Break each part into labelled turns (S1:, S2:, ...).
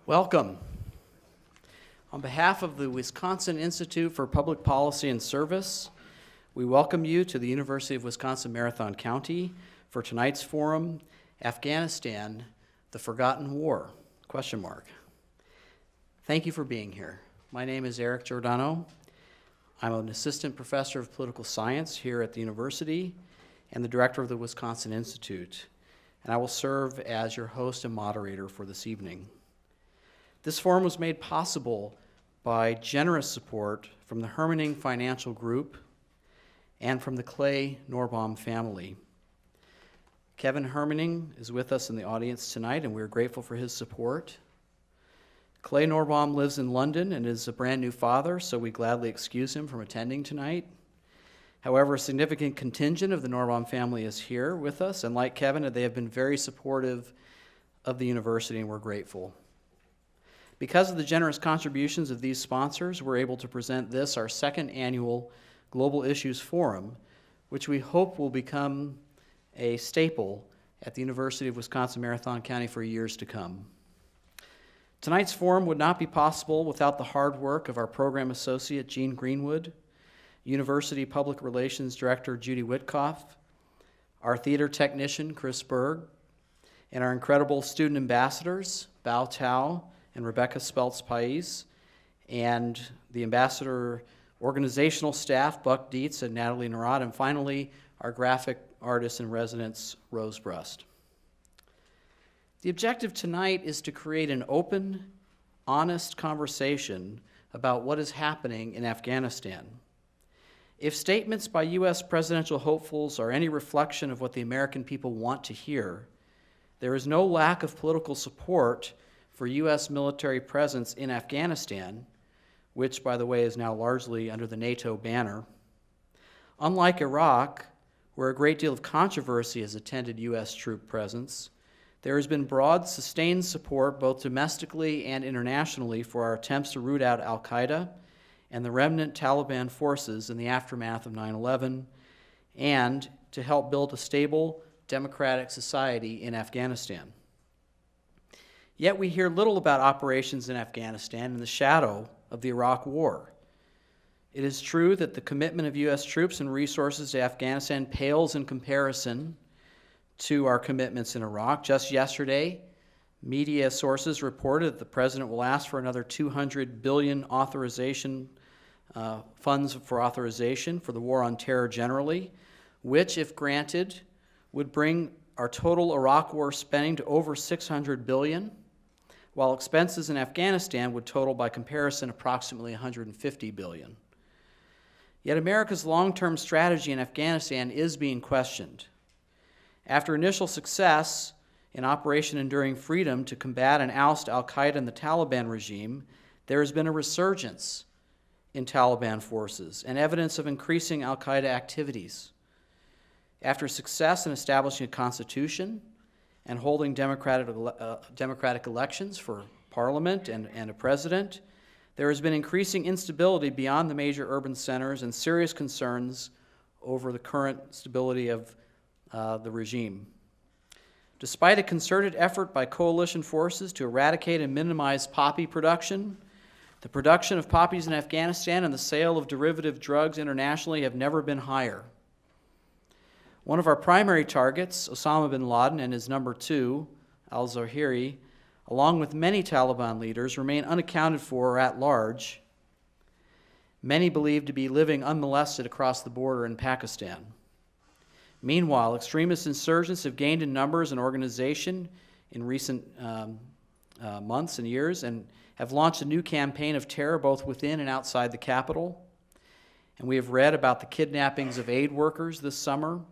S1: Welcome. On behalf of the Wisconsin Institute for Public Policy and Service, we welcome you to the University of Wisconsin Marathon County for tonight's forum, Afghanistan, the Forgotten War, ? Thank you for being here. My name is Eric Giordano. I'm an assistant professor of political science here at the university and the director of the Wisconsin Institute, and I will serve as your host and moderator for this evening. This forum was made possible by generous support from the Hermanning Financial Group and from the Clay Norbaum family. Kevin Hermanning is with us in the audience tonight, and we're grateful for his support. Clay Norbaum lives in London and is a brand new father, so we gladly excuse him from attending tonight. However, a significant contingent of the Norbaum family is here with us, and like Kevin, they have been very supportive of the university, and we're grateful. Because of the generous contributions of these sponsors, we're able to present this, our second annual Global Issues Forum, which we hope will become a staple at the University of Wisconsin Marathon County for years to come. Tonight's forum would not be possible without the hard work of our program associate, Jean Greenwood, University Public Relations Director, Judy Witkoff, our theater technician, Chris Berg, and our incredible student ambassadors, Bao Tao and Rebecca Speltz-Pais, and the ambassador organizational staff, Buck Dietz and Natalie Narad, and finally, our graphic artist in residence, Rose Brust. The objective tonight is to create an open, honest conversation about what is happening in Afghanistan. If statements by U.S. presidential hopefuls are any reflection of what the American people want to hear, there is no lack of political support for U.S. military presence in Afghanistan, which, by the way, is now largely under the NATO banner. Unlike Iraq, where a great deal of controversy has attended U.S. troop presence, there has been broad, sustained support both domestically and internationally for our attempts to root out al-Qaeda and the remnant Taliban forces in the aftermath of 9/11, and to help build a stable, democratic society in Afghanistan. Yet we hear little about operations in Afghanistan in the shadow of the Iraq War. It is true that the commitment of U.S. troops and resources to Afghanistan pales in comparison to our commitments in Iraq. Just yesterday, media sources reported that the president will ask for another $200 billion funds for authorization for the war on terror generally, which, if granted, would bring our total Iraq war spending to over $600 billion, while expenses in Afghanistan would total, by comparison, approximately $150 billion. Yet America's long-term strategy in Afghanistan is being questioned. After initial success in Operation Enduring Freedom to combat and oust al-Qaeda and the Taliban regime, there has been a resurgence in Taliban forces and evidence of increasing al-Qaeda activities. After success in establishing a constitution and holding democratic elections for parliament and a president, there has been increasing instability beyond the major urban centers and serious concerns over the current stability of the regime. Despite a concerted effort by coalition forces to eradicate and minimize poppy production, the production of poppies in Afghanistan and the sale of derivative drugs internationally have never been higher. One of our primary targets, Osama bin Laden and his number two, al-Zawahiri, along with many Taliban leaders, remain unaccounted for or at large, many believed to be living unmolested across the border in Pakistan. Meanwhile, extremist insurgents have gained in numbers and organization in recent months and years and have launched a new campaign of terror both within and outside the capital. And we have read about the kidnappings of aid workers this summer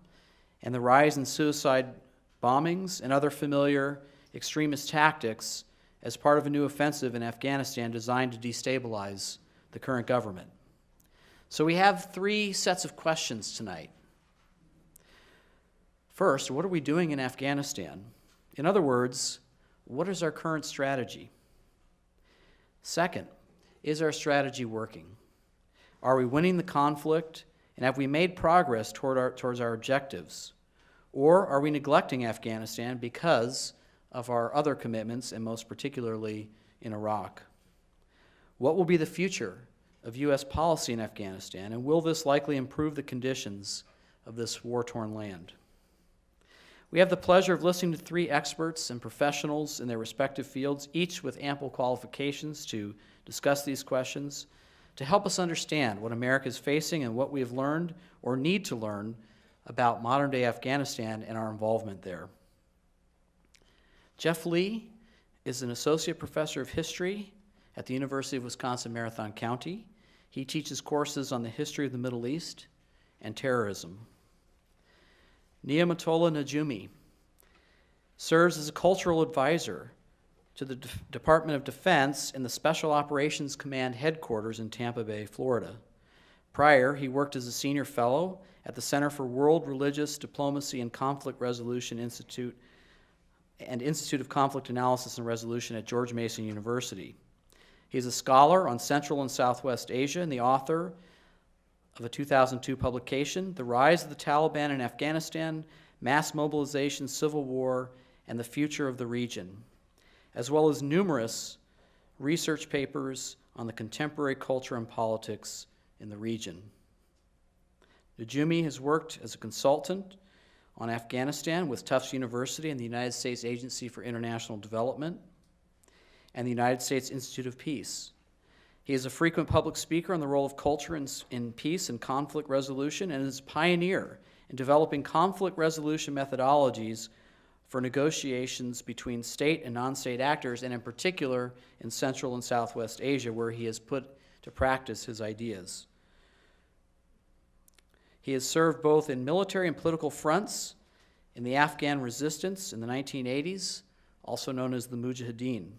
S1: and the rise in suicide bombings and other familiar extremist tactics as part of a new offensive in Afghanistan designed to destabilize the current government. So we have three sets of questions tonight. First, what are we doing in Afghanistan? In other words, what is our current strategy? Second, is our strategy working? Are we winning the conflict, and have we made progress towards our objectives? Or are we neglecting Afghanistan because of our other commitments, and most particularly in Iraq? What will be the future of U.S. policy in Afghanistan, and will this likely improve the conditions of this war-torn land? We have the pleasure of listening to three experts and professionals in their respective fields, each with ample qualifications to discuss these questions, to help us understand what America is facing and what we have learned or need to learn about modern-day Afghanistan and our involvement there. Jeff Lee is an associate professor of history at the University of Wisconsin-Marathon County. He teaches courses on the history of the Middle East and terrorism. Niamatola Najumi serves as a cultural advisor to the Department of Defense in the Special Operations Command headquarters in Tampa Bay, Florida. Prior, he worked as a senior fellow at the Center for World Religious Diplomacy and Conflict Resolution Institute and Institute of Conflict Analysis and Resolution at George Mason University. He is a scholar on Central and Southwest Asia and the author of a 2002 publication, The Rise of the Taliban in Afghanistan, Mass Mobilization, Civil War, and the Future of the Region, as well as numerous research papers on the contemporary culture and politics in the region. Najumi has worked as a consultant on Afghanistan with Tufts University and the United States Agency for International Development and the United States Institute of Peace. He is a frequent public speaker on the role of culture in peace and conflict resolution, and is a pioneer in developing conflict resolution methodologies for negotiations between state and non-state actors, and in particular in Central and Southwest Asia, where he has put to practice his ideas. He has served both in military and political fronts in the Afghan resistance in the 1980s, also known as the Mujahideen,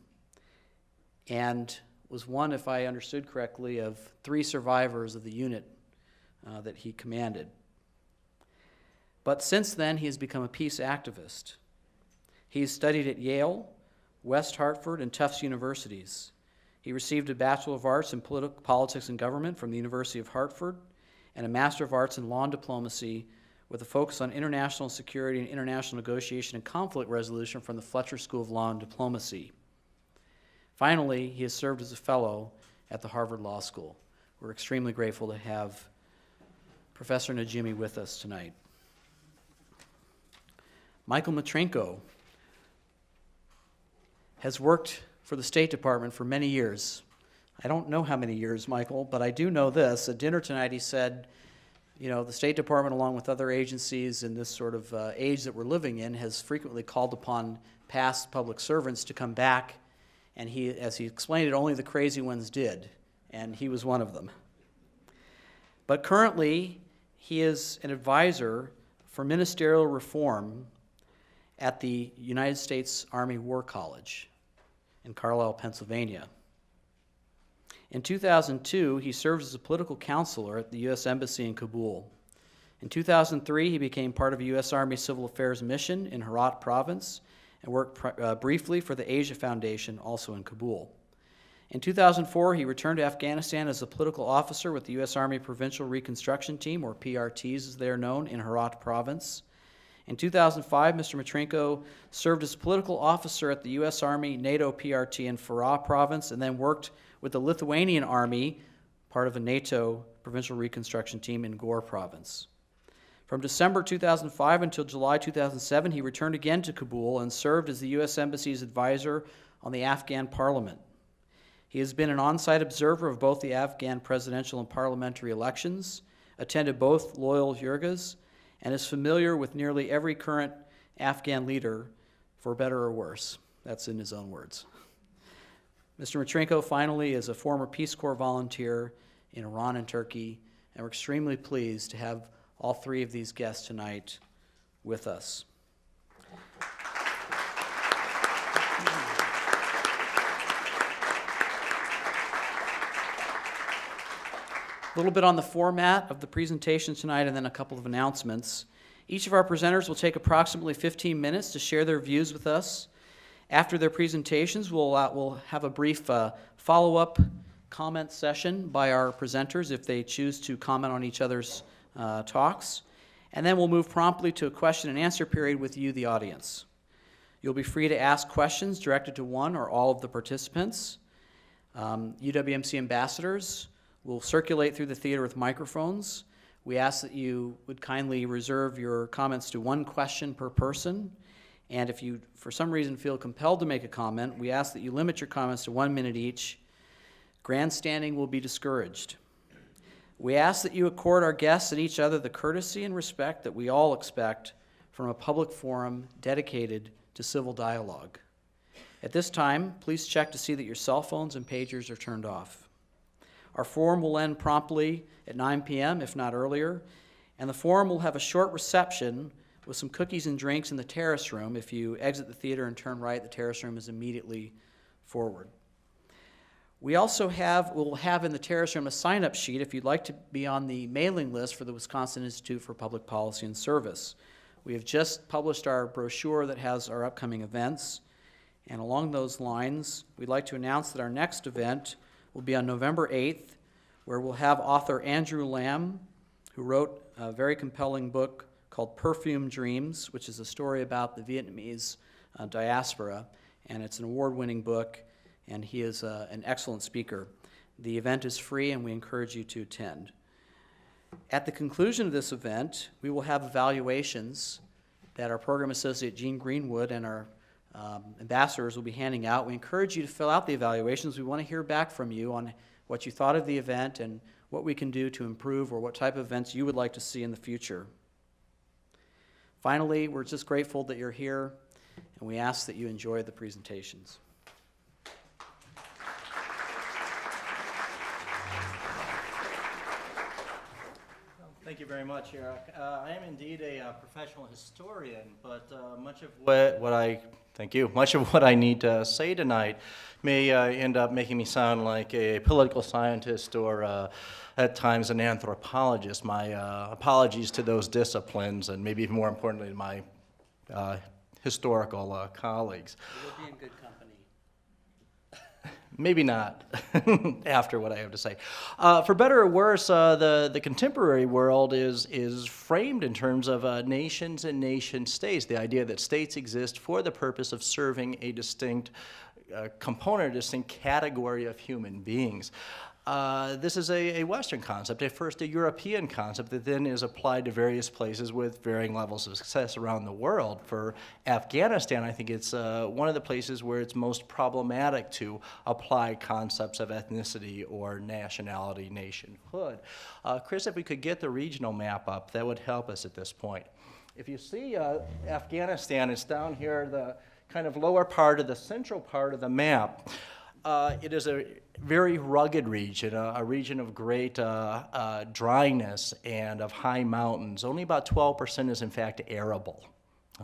S1: and was one, if I understood correctly, of 3 survivors of the unit that he commanded. But since then, he has become a peace activist. He has studied at Yale, West Hartford, and Tufts universities. He received a Bachelor of Arts in Politics and Government from the University of Hartford and a Master of Arts in Law and Diplomacy with a focus on international security and international negotiation and conflict resolution from the Fletcher School of Law and Diplomacy. Finally, he has served as a fellow at the Harvard Law School. We're extremely grateful to have Professor Najumi with us tonight. Michael Matrenko has worked for the State Department for many years. I don't know how many years, Michael, but I do know this. At dinner tonight, he said, you know, the State Department, along with other agencies in this sort of age that we're living in, has frequently called upon past public servants to come back. And he, as he explained it, only the crazy ones did, and he was one of them. But currently, he is an advisor for ministerial reform at the United States Army War College in Carlisle, Pennsylvania. In 2002, he served as a political counselor at the U.S. Embassy in Kabul. In 2003, he became part of a U.S. Army Civil Affairs mission in Herat Province and worked briefly for the Asia Foundation, also in Kabul. In 2004, he returned to Afghanistan as a political officer with the U.S. Army Provincial Reconstruction Team, or PRTs as they are known, in Herat Province. In 2005, Mr. Matrenko served as political officer at the U.S. Army NATO PRT in Farah Province, and then worked with the Lithuanian Army, part of a NATO Provincial Reconstruction Team in Gore Province. From December 2005 until July 2007, he returned again to Kabul and served as the U.S. Embassy's advisor on the Afghan Parliament. He has been an on-site observer of both the Afghan presidential and parliamentary elections, attended both loyal yurgas, and is familiar with nearly every current Afghan leader, for better or worse. That's in his own words. Mr. Matrenko, finally, is a former Peace Corps volunteer in Iran and Turkey, and we're extremely pleased to have all 3 of these guests tonight with us. A little bit on the format of the presentation tonight, and then a couple of announcements. Each of our presenters will take approximately 15 minutes to share their views with us. After their presentations, we'll have a brief follow-up comment session by our presenters if they choose to comment on each other's talks. And then we'll move promptly to a question and answer period with you, the audience. You'll be free to ask questions directed to one or all of the participants. UWMC ambassadors will circulate through the theater with microphones. We ask that you would kindly reserve your comments to one question per person. And if you, for some reason, feel compelled to make a comment, we ask that you limit your comments to 1 minute each. Grandstanding will be discouraged. We ask that you accord our guests and each other the courtesy and respect that we all expect from a public forum dedicated to civil dialogue. At this time, please check to see that your cell phones and pagers are turned off. Our forum will end promptly at 9 p.m., if not earlier, and the forum will have a short reception with some cookies and drinks in the terrace room. If you exit the theater and turn right, the terrace room is immediately forward. We also will have in the terrace room a sign-up sheet if you'd like to be on the mailing list for the Wisconsin Institute for Public Policy and Service. We have just published our brochure that has our upcoming events, and along those lines, we'd like to announce that our next event will be on November 8th, where we'll have author Andrew Lam, who wrote a very compelling book called Perfume Dreams, which is a story about the Vietnamese diaspora, and it's an award-winning book, and he is an excellent speaker. The event is free, and we encourage you to attend. At the conclusion of this event, we will have evaluations that our program associate Jean Greenwood and our ambassadors will be handing out. We encourage you to fill out the evaluations. We want to hear back from you on what you thought of the event and what we can do to improve or what type of events you would like to see in the future. Finally, we're just grateful that you're here, and we ask that you enjoy the presentations.
S2: Thank you very much, Eric. I am indeed a professional historian, but much of what I need to say tonight may end up making me sound like a political scientist or at times an anthropologist. My apologies to those disciplines, and maybe more importantly to my historical colleagues.
S1: You'll be in good company.
S2: Maybe not, after what I have to say. For better or worse, the contemporary world is framed in terms of nations and nation states, the idea that states exist for the purpose of serving a distinct component, a distinct category of human beings. This is a Western concept, at first a European concept that then is applied to various places with varying levels of success around the world. For Afghanistan, I think it's one of the places where it's most problematic to apply concepts of ethnicity or nationality, nationhood. Chris, if we could get the regional map up, that would help us at this point. If you see Afghanistan, it's down here, the kind of lower part of the central part of the map. It is a very rugged region, a region of great dryness and of high mountains. Only about 12% is in fact arable.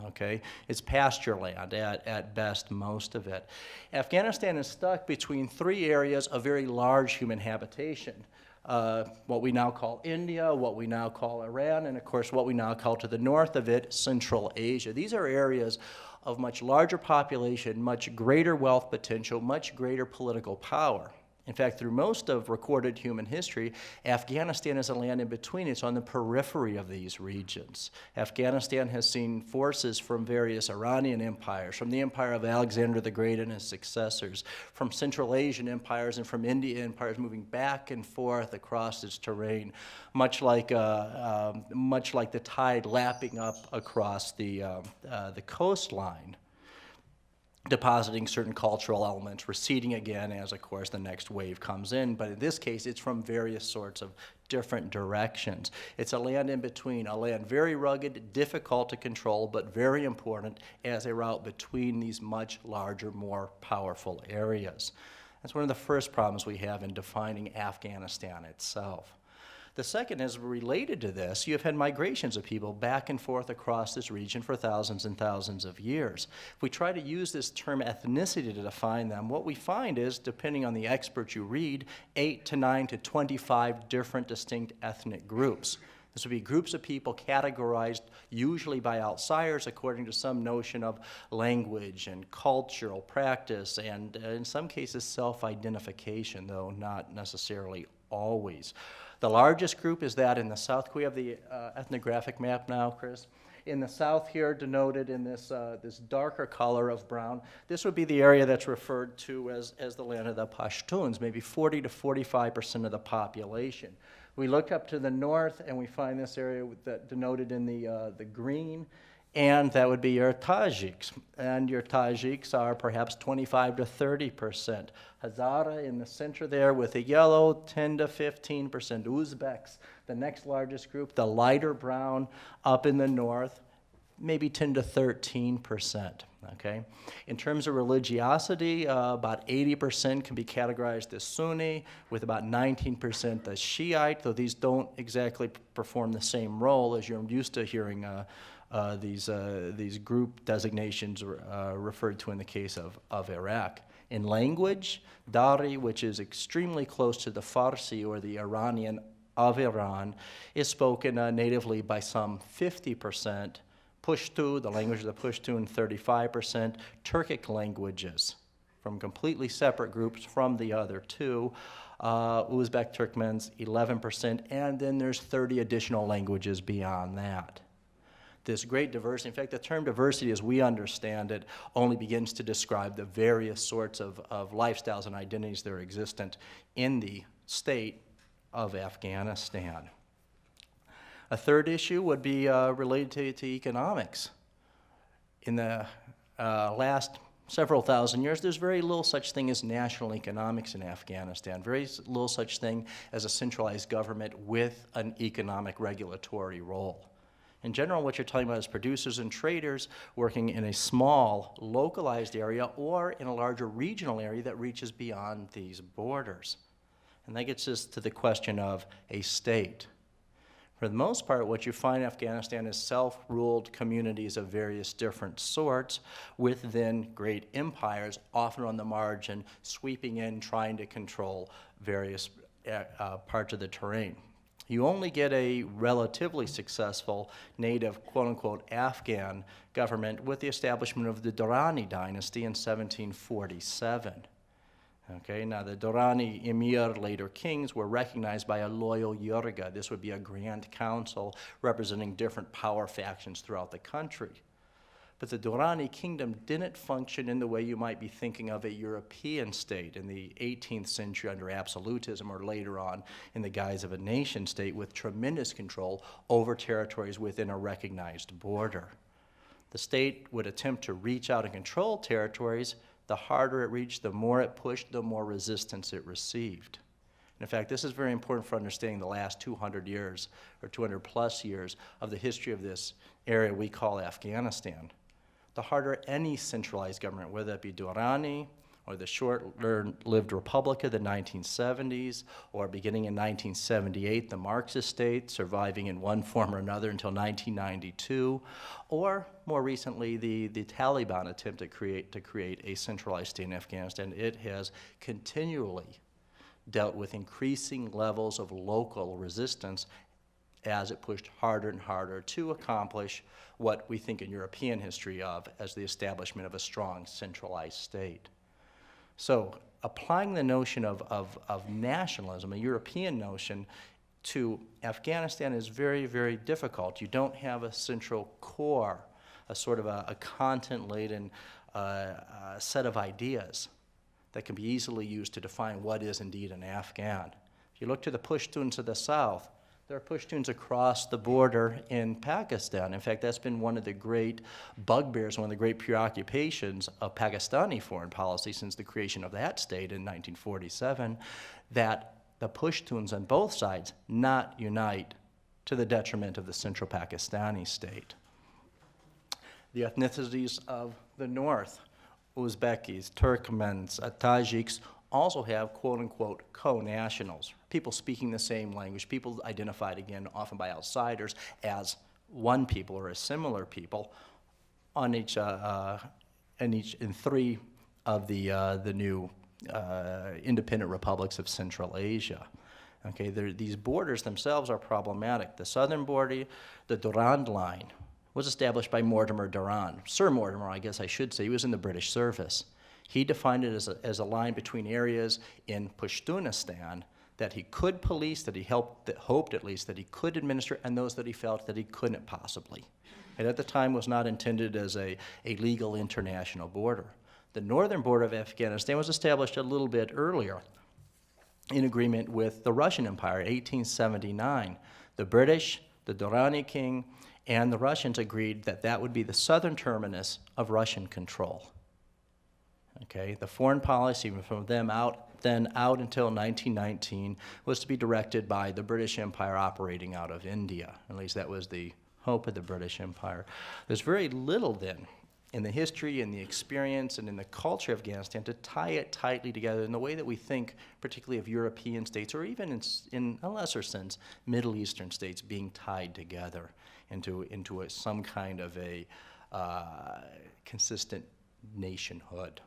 S2: Okay, it's pasture land at best, most of it. Afghanistan is stuck between three areas of very large human habitation. What we now call India, what we now call Iran, and of course what we now call to the north of it, Central Asia. These are areas of much larger population, much greater wealth potential, much greater political power. In fact, through most of recorded human history, Afghanistan is a land in between. It's on the periphery of these regions. Afghanistan has seen forces from various Iranian empires, from the empire of Alexander the Great and his successors, from Central Asian empires and from Indian empires moving back and forth across its terrain, much like the tide lapping up across the coastline, depositing certain cultural elements, receding again as, of course, the next wave comes in. But in this case, it's from various sorts of different directions. It's a land in between, a land very rugged, difficult to control, but very important as a route between these much larger, more powerful areas. That's one of the first problems we have in defining Afghanistan itself. The second is related to this. You have had migrations of people back and forth across this region for thousands and thousands of years. If we try to use this term ethnicity to define them, what we find is, depending on the experts you read, 8 to 9 to 25 different distinct ethnic groups. This would be groups of people categorized usually by outsiders according to some notion of language and cultural practice and in some cases self-identification, though not necessarily always. The largest group is that in the south. Can we have the ethnographic map now, Chris? In the south here, denoted in this, this darker color of brown, this would be the area that's referred to as the land of the Pashtuns, maybe 40 to 45% of the population. We look up to the north and we find this area that denoted in the green, and that would be your Tajiks. And your Tajiks are perhaps 25 to 30%. Hazara in the center there with the yellow, 10 to 15%. Uzbeks, the next largest group, the lighter brown up in the north, maybe 10 to 13%. Okay? In terms of religiosity, about 80% can be categorized as Sunni, with about 19% as Shiite, though these don't exactly perform the same role as you're used to hearing these group designations referred to in the case of Iraq. In language, Dari, which is extremely close to the Farsi or the Iranian of Iran, is spoken natively by some 50%. Pushtu, the language of the Pushtun, 35%. Turkic languages from completely separate groups from the other two. Uzbek Turkmens, 11%, and then there's 30 additional languages beyond that. This great diversity, in fact, the term diversity as we understand it only begins to describe the various sorts of lifestyles and identities that are existent in the state of Afghanistan. A third issue would be related to economics. In the last several thousand years, there's very little such thing as national economics in Afghanistan, very little such thing as a centralized government with an economic regulatory role. In general, what you're talking about is producers and traders working in a small, localized area or in a larger regional area that reaches beyond these borders. And that gets us to the question of a state. For the most part, what you find in Afghanistan is self-ruled communities of various different sorts with then great empires, often on the margin, sweeping in, trying to control various parts of the terrain. You only get a relatively successful native, quote-unquote, Afghan government with the establishment of the Durrani dynasty in 1747. Okay, now the Durrani emir, later kings, were recognized by a loyal yurga. This would be a grand council representing different power factions throughout the country. But the Durrani kingdom didn't function in the way you might be thinking of a European state in the 18th century under absolutism, or later on in the guise of a nation state with tremendous control over territories within a recognized border. The state would attempt to reach out and control territories. The harder it reached, the more it pushed, the more resistance it received. In fact, this is very important for understanding the last 200 years or 200 plus years of the history of this area we call Afghanistan. The harder any centralized government, whether that be Durrani or the short-lived Republic of the 1970s, or beginning in 1978, the Marxist state, surviving in one form or another until 1992, or more recently, the Taliban attempt to create a centralized state in Afghanistan. It has continually dealt with increasing levels of local resistance as it pushed harder and harder to accomplish what we think in European history of as the establishment of a strong centralized state. So applying the notion of nationalism, a European notion, to Afghanistan is very, very difficult. You don't have a central core, a sort of a content-laden set of ideas that can be easily used to define what is indeed an Afghan. If you look to the Pashtuns of the south, there are Pashtuns across the border in Pakistan. In fact, that's been one of the great bugbears, one of the great preoccupations of Pakistani foreign policy since the creation of that state in 1947, that the Pashtuns on both sides not unite to the detriment of the central Pakistani state. The ethnicities of the north, Uzbekis, Turkmens, Tajiks, also have quote-unquote co-nationals, people speaking the same language, people identified, again, often by outsiders as one people or as similar people on in three of the new independent republics of Central Asia. Okay, these borders themselves are problematic. The southern border, the Durand Line, was established by Mortimer Durand. Sir Mortimer, I guess I should say, he was in the British service. He defined it as a line between areas in Pashtunistan that he could police, that he hoped at least that he could administer, and those that he felt that he couldn't possibly. It at the time was not intended as a legal international border. The northern border of Afghanistan was established a little bit earlier in agreement with the Russian Empire, 1879. The British, the Durrani King, and the Russians agreed that that would be the southern terminus of Russian control. Okay, the foreign policy from them out until 1919 was to be directed by the British Empire operating out of India. At least that was the hope of the British Empire. There's very little then in the history and the experience and in the culture of Afghanistan to tie it tightly together in the way that we think, particularly of European states, or even in a lesser sense, Middle Eastern states being tied together into some kind of a consistent nationhood.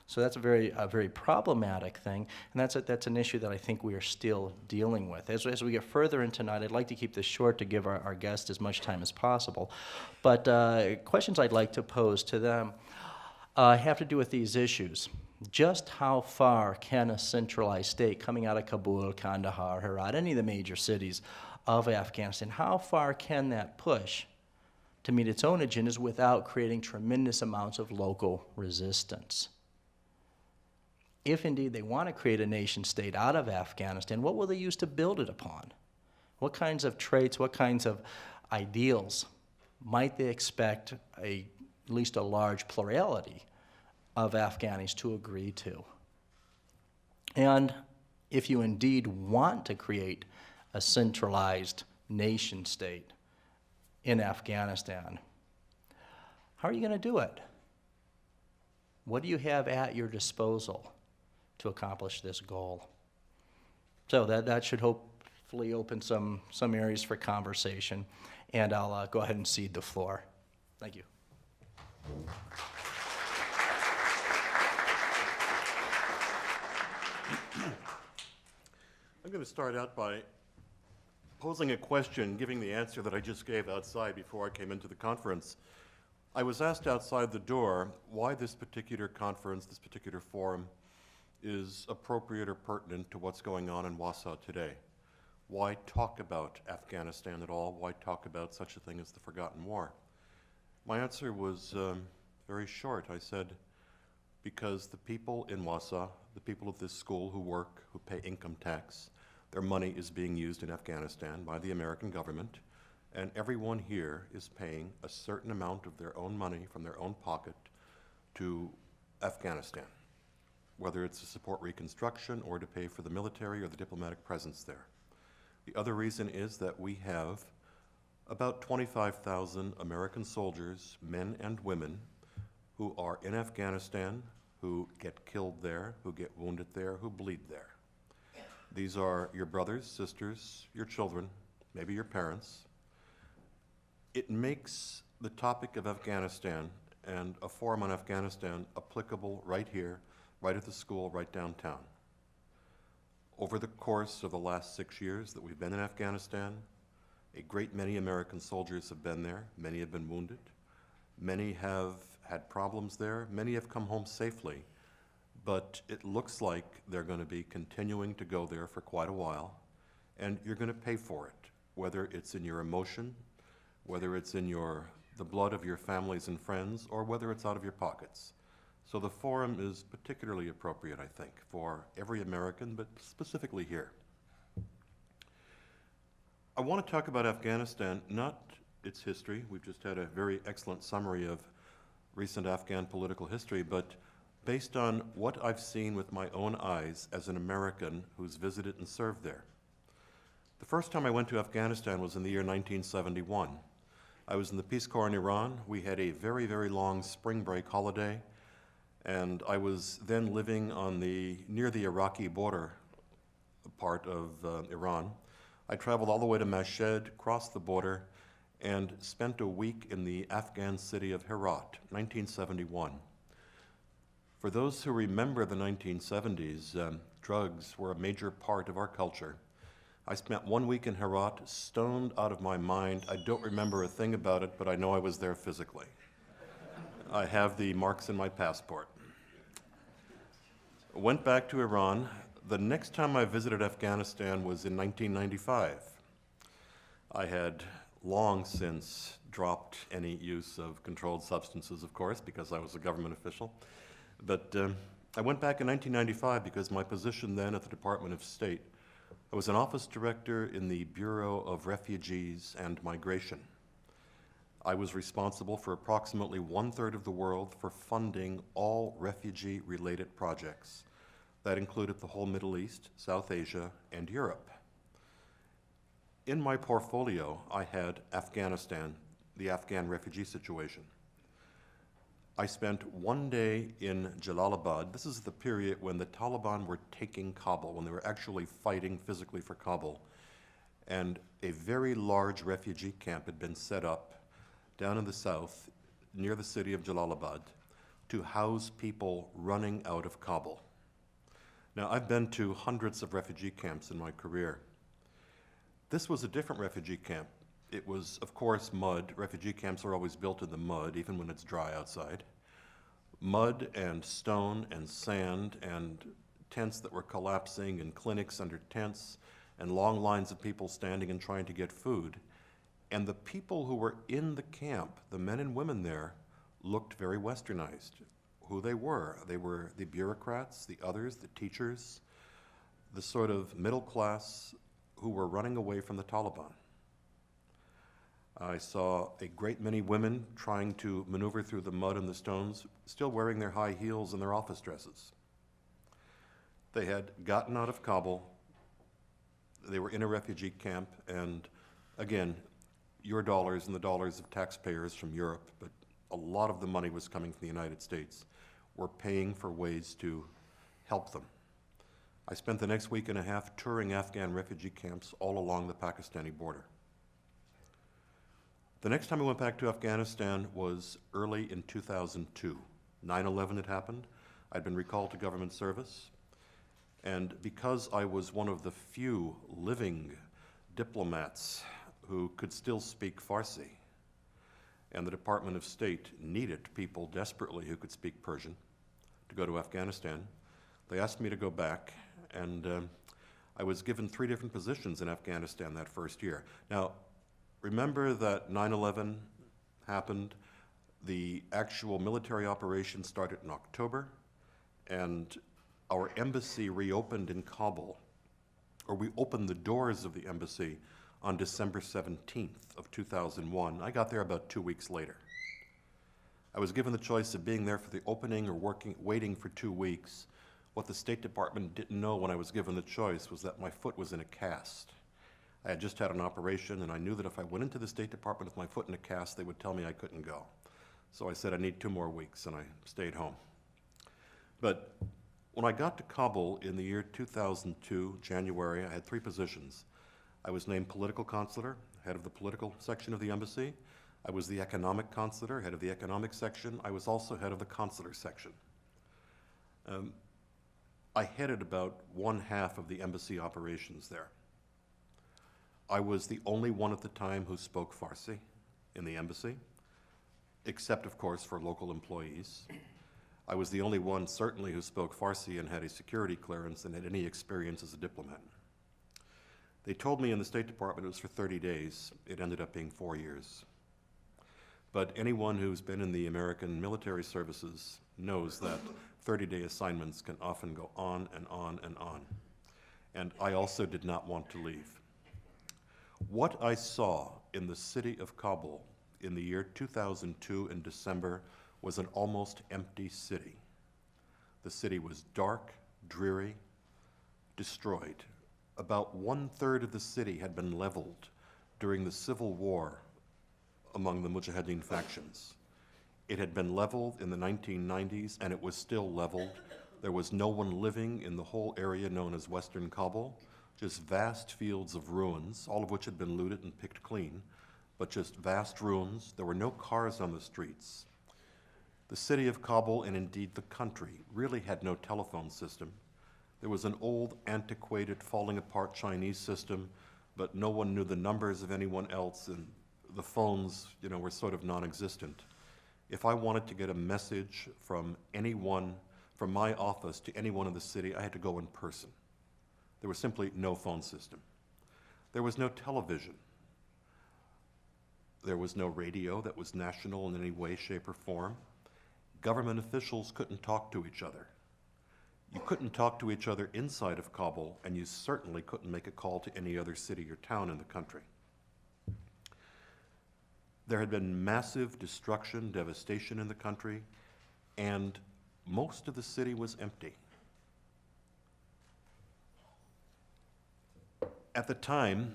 S2: So that's a very problematic thing, and that's an issue that I think we are still dealing with. As we get further in tonight, I'd like to keep this short to give our guests as much time as possible. But questions I'd like to pose to them have to do with these issues. Just how far can a centralized state coming out of Kabul, Kandahar, Herat, any of the major cities of Afghanistan, how far can that push to meet its own agendas without creating tremendous amounts of local resistance? If indeed they want to create a nation state out of Afghanistan, what will they use to build it upon? What kinds of traits, what kinds of ideals might they expect at least a large plurality of Afghanis to agree to? And if you indeed want to create a centralized nation state in Afghanistan, how are you going to do it? What do you have at your disposal to accomplish this goal? So that should hopefully open some areas for conversation, and I'll go ahead and cede the floor. Thank you.
S3: I'm going to start out by posing a question, giving the answer that I just gave outside before I came into the conference. I was asked outside the door why this particular conference, this particular forum, is appropriate or pertinent to what's going on in Wausau today. Why talk about Afghanistan at all? Why talk about such a thing as the Forgotten War? My answer was very short. I said, because the people in Wausau, the people of this school who work, who pay income tax, their money is being used in Afghanistan by the American government, and everyone here is paying a certain amount of their own money from their own pocket to Afghanistan, whether it's to support reconstruction or to pay for the military or the diplomatic presence there. The other reason is that we have about 25,000 American soldiers, men and women, who are in Afghanistan, who get killed there, who get wounded there, who bleed there. These are your brothers, sisters, your children, maybe your parents. It makes the topic of Afghanistan and a forum on Afghanistan applicable right here, right at the school, right downtown. Over the course of the last 6 years that we've been in Afghanistan, a great many American soldiers have been there. Many have been wounded. Many have had problems there. Many have come home safely. But it looks like they're going to be continuing to go there for quite a while, and you're going to pay for it, whether it's in your emotion, whether it's in the blood of your families and friends, or whether it's out of your pockets. So the forum is particularly appropriate, I think, for every American, but specifically here. I want to talk about Afghanistan, not its history. We've just had a very excellent summary of recent Afghan political history, but based on what I've seen with my own eyes as an American who's visited and served there. The first time I went to Afghanistan was in the year 1971. I was in the Peace Corps in Iran. We had a very, very long spring break holiday, and I was then living on near the Iraqi border part of Iran. I traveled all the way to Mashhad, crossed the border, and spent a week in the Afghan city of Herat, 1971. For those who remember the 1970s, drugs were a major part of our culture. I spent 1 week in Herat, stoned out of my mind. I don't remember a thing about it, but I know I was there physically. I have the marks in my passport. Went back to Iran, The next time I visited Afghanistan was in 1995. I had long since dropped any use of controlled substances, of course, because I was a government official. But I went back in 1995 because my position then at the Department of State, I was an office director in the Bureau of Refugees and Migration. I was responsible for approximately 1/3 of the world for funding all refugee-related projects. That included the whole Middle East, South Asia, and Europe. In my portfolio, I had Afghanistan, the Afghan refugee situation. I spent one day in Jalalabad. This is the period when the Taliban were taking Kabul, when they were actually fighting physically for Kabul. And a very large refugee camp had been set up down in the south, near the city of Jalalabad, to house people running out of Kabul. Now, I've been to hundreds of refugee camps in my career. This was a different refugee camp. It was, of course, mud. Refugee camps are always built in the mud, even when it's dry outside. Mud and stone and sand and tents that were collapsing and clinics under tents and long lines of people standing and trying to get food. And the people who were in the camp, the men and women there, looked very westernized. Who they were the bureaucrats, the others, the teachers, the sort of middle class who were running away from the Taliban. I saw a great many women trying to maneuver through the mud and the stones, still wearing their high heels and their office dresses. They had gotten out of Kabul, they were in a refugee camp, and again, your dollars and the dollars of taxpayers from Europe, but a lot of the money was coming from the United States, were paying for ways to help them. I spent the next week and a half touring Afghan refugee camps all along the Pakistani border. The next time I went back to Afghanistan was early in 2002. 9/11 had happened. I'd been recalled to government service. And because I was one of the few living diplomats who could still speak Farsi, and the Department of State needed people desperately who could speak Persian to go to Afghanistan, they asked me to go back, and I was given 3 different positions in Afghanistan that first year. Now, remember that 9/11 happened, the actual military operation started in October, and our embassy reopened in Kabul, or we opened the doors of the embassy on December 17th of 2001. I got there about 2 weeks later. I was given the choice of being there for the opening or waiting for 2 weeks. What the State Department didn't know when I was given the choice was that my foot was in a cast. I had just had an operation, and I knew that if I went into the State Department with my foot in a cast, they would tell me I couldn't go. So I said I need 2 more weeks, and I stayed home. But when I got to Kabul in the year 2002, January, I had 3 positions. I was named political consular, head of the political section of the embassy. I was the economic consular, head of the economic section. I was also head of the consular section. I headed about 1/2 of the embassy operations there. I was the only one at the time who spoke Farsi in the embassy, except, of course, for local employees. I was the only one, certainly, who spoke Farsi and had a security clearance and had any experience as a diplomat. They told me in the State Department it was for 30 days. It ended up being 4 years. But anyone who's been in the American military services knows that 30-day assignments can often go on and on and on. And I also did not want to leave. What I saw in the city of Kabul in the year 2002 in December was an almost empty city. The city was dark, dreary, destroyed. About 1/3 of the city had been leveled during the civil war among the Mujahideen factions. It had been leveled in the 1990s, and it was still leveled. There was no one living in the whole area known as Western Kabul, just vast fields of ruins, all of which had been looted and picked clean, but just vast ruins. There were no cars on the streets. The city of Kabul, and indeed the country, really had no telephone system. There was an old, antiquated, falling apart Chinese system, but no one knew the numbers of anyone else, and the phones, were sort of non-existent. If I wanted to get a message from anyone, from my office to anyone in the city, I had to go in person. There was simply no phone system. There was no television. There was no radio that was national in any way, shape, or form. Government officials couldn't talk to each other. You couldn't talk to each other inside of Kabul, and you certainly couldn't make a call to any other city or town in the country. There had been massive destruction, devastation in the country, and most of the city was empty. At the time,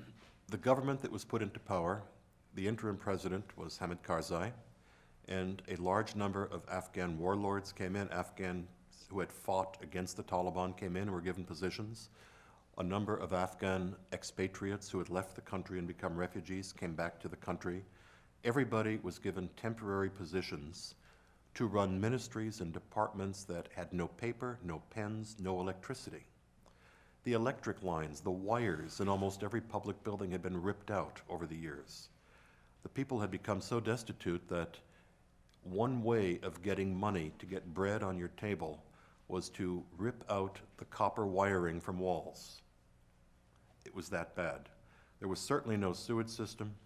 S3: the government that was put into power, the interim president was Hamid Karzai, and a large number of Afghan warlords came in. Afghans who had fought against the Taliban came in and were given positions. A number of Afghan expatriates who had left the country and become refugees came back to the country. Everybody was given temporary positions to run ministries and departments that had no paper, no pens, no electricity. The electric lines, the wires in almost every public building had been ripped out over the years. The people had become so destitute that one way of getting money to get bread on your table was to rip out the copper wiring from walls. It was that bad. There was certainly no sewage system,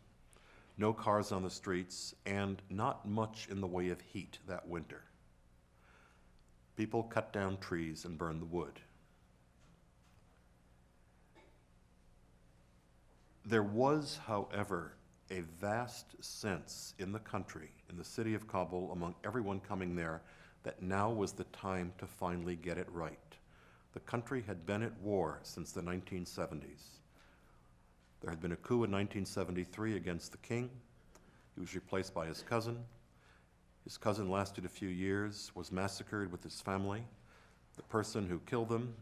S3: no cars on the streets, and not much in the way of heat that winter. People cut down trees and burned the wood. There was, however, a vast sense in the country, in the city of Kabul, among everyone coming there, that now was the time to finally get it right. The country had been at war since the 1970s. There had been a coup in 1973 against the king. He was replaced by his cousin. His cousin lasted a few years, was massacred with his family. The person who killed them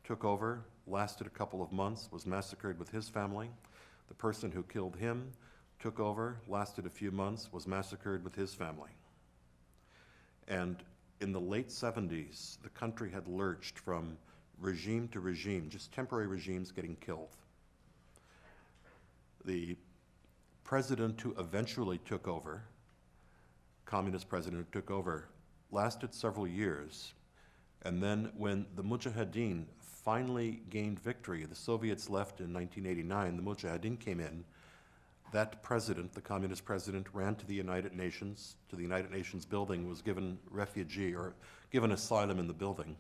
S3: took over, lasted a couple of months, was massacred with his family. The person who killed him took over, lasted a few months, was massacred with his family. And in the late 70s, the country had lurched from regime to regime, just temporary regimes getting killed. The president who eventually took over, communist president who took over, lasted several years. And then when the Mujahideen finally gained victory, the Soviets left in 1989, the Mujahideen came in, that president, the communist president, ran to the United Nations building, was given refugee or given asylum in the building.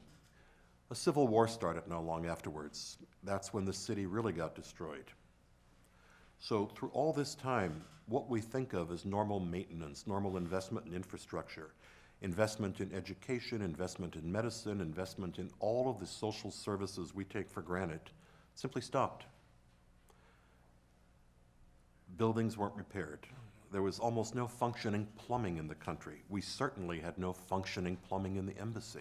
S3: A civil war started not long afterwards. That's when the city really got destroyed. So through all this time, what we think of as normal maintenance, normal investment in infrastructure, investment in education, investment in medicine, investment in all of the social services we take for granted, simply stopped. Buildings weren't repaired. There was almost no functioning plumbing in the country. We certainly had no functioning plumbing in the embassy.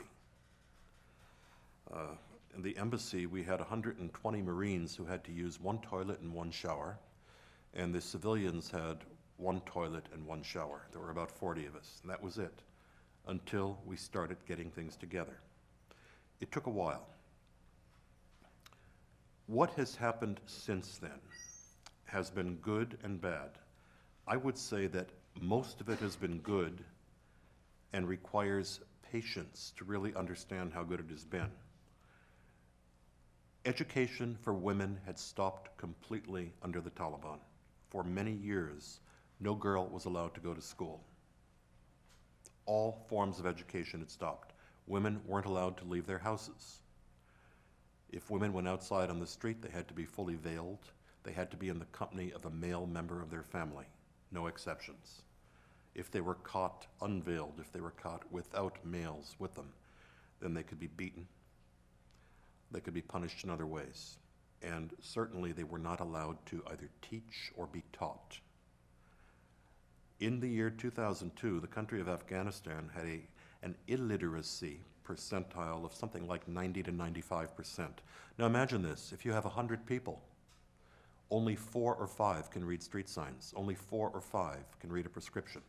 S3: In the embassy, we had 120 Marines who had to use one toilet and one shower, and the civilians had one toilet and one shower. There were about 40 of us, and that was it, until we started getting things together. It took a while. What has happened since then has been good and bad. I would say that most of it has been good and requires patience to really understand how good it has been. Education for women had stopped completely under the Taliban. For many years, no girl was allowed to go to school. All forms of education had stopped. Women weren't allowed to leave their houses. If women went outside on the street, they had to be fully veiled. They had to be in the company of a male member of their family, no exceptions. If they were caught unveiled, if they were caught without males with them, then they could be beaten. They could be punished in other ways. And certainly they were not allowed to either teach or be taught. In the year 2002, the country of Afghanistan had an illiteracy percentile of something like 90 to 95%. Now imagine this, if you have 100 people, only 4 or 5 can read street signs. Only 4 or 5 can read a prescription.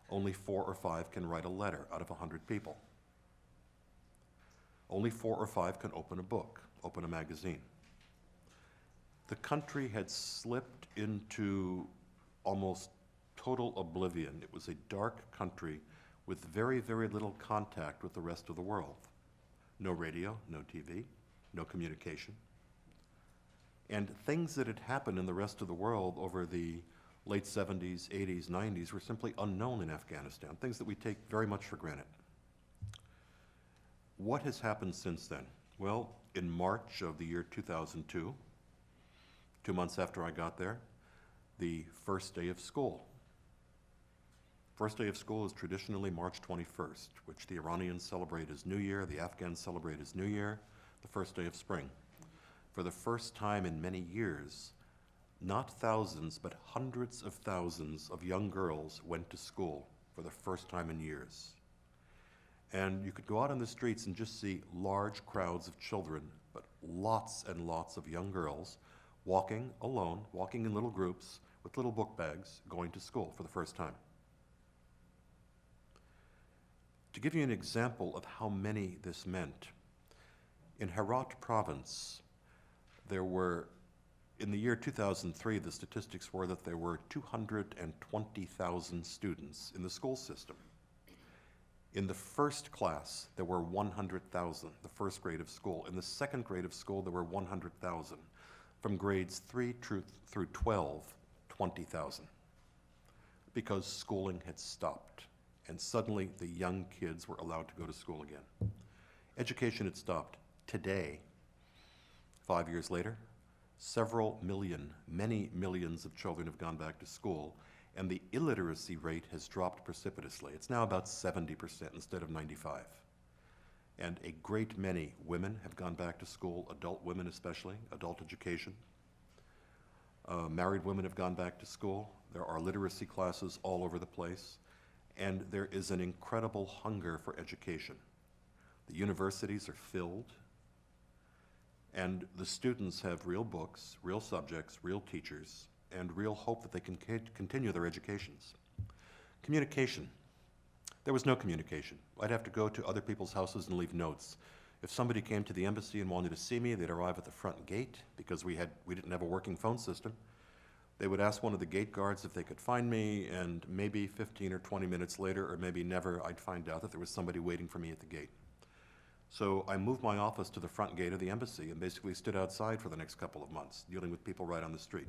S3: Only 4 or 5 can write a letter out of 100 people. Only 4 or 5 can open a book, open a magazine. The country had slipped into almost total oblivion. It was a dark country with very, very little contact with the rest of the world. No radio, no TV, no communication. And things that had happened in the rest of the world over the late 70s, 80s, 90s were simply unknown in Afghanistan, things that we take very much for granted. What has happened since then? Well, in March of the year 2002, 2 months after I got there, the first day of school. First day of school is traditionally March 21st, which the Iranians celebrate as New Year, the Afghans celebrate as New Year, the first day of spring. For the first time in many years, not thousands, but hundreds of thousands of young girls went to school for the first time in years. And you could go out on the streets and just see large crowds of children, but lots and lots of young girls walking alone, walking in little groups with little book bags, going to school for the first time. To give you an example of how many this meant, in Herat province, there were, in the year 2003, the statistics were that there were 220,000 students in the school system. In the first class, there were 100,000, the first grade of school. In the second grade of school, there were 100,000. From grades 3 through 12, 20,000. Because schooling had stopped, and suddenly the young kids were allowed to go to school again. Education had stopped. Today, 5 years later, several million, many millions of children have gone back to school, and the illiteracy rate has dropped precipitously. It's now about 70% instead of 95%. And a great many women have gone back to school, adult women especially, adult education. Married women have gone back to school. There are literacy classes all over the place, and there is an incredible hunger for education. The universities are filled, and the students have real books, real subjects, real teachers, and real hope that they can continue their educations. Communication. There was no communication. I'd have to go to other people's houses and leave notes. If somebody came to the embassy and wanted to see me, they'd arrive at the front gate because we didn't have a working phone system. They would ask one of the gate guards if they could find me, and maybe 15 or 20 minutes later, or maybe never, I'd find out that there was somebody waiting for me at the gate. So I moved my office to the front gate of the embassy and basically stood outside for the next couple of months, dealing with people right on the street.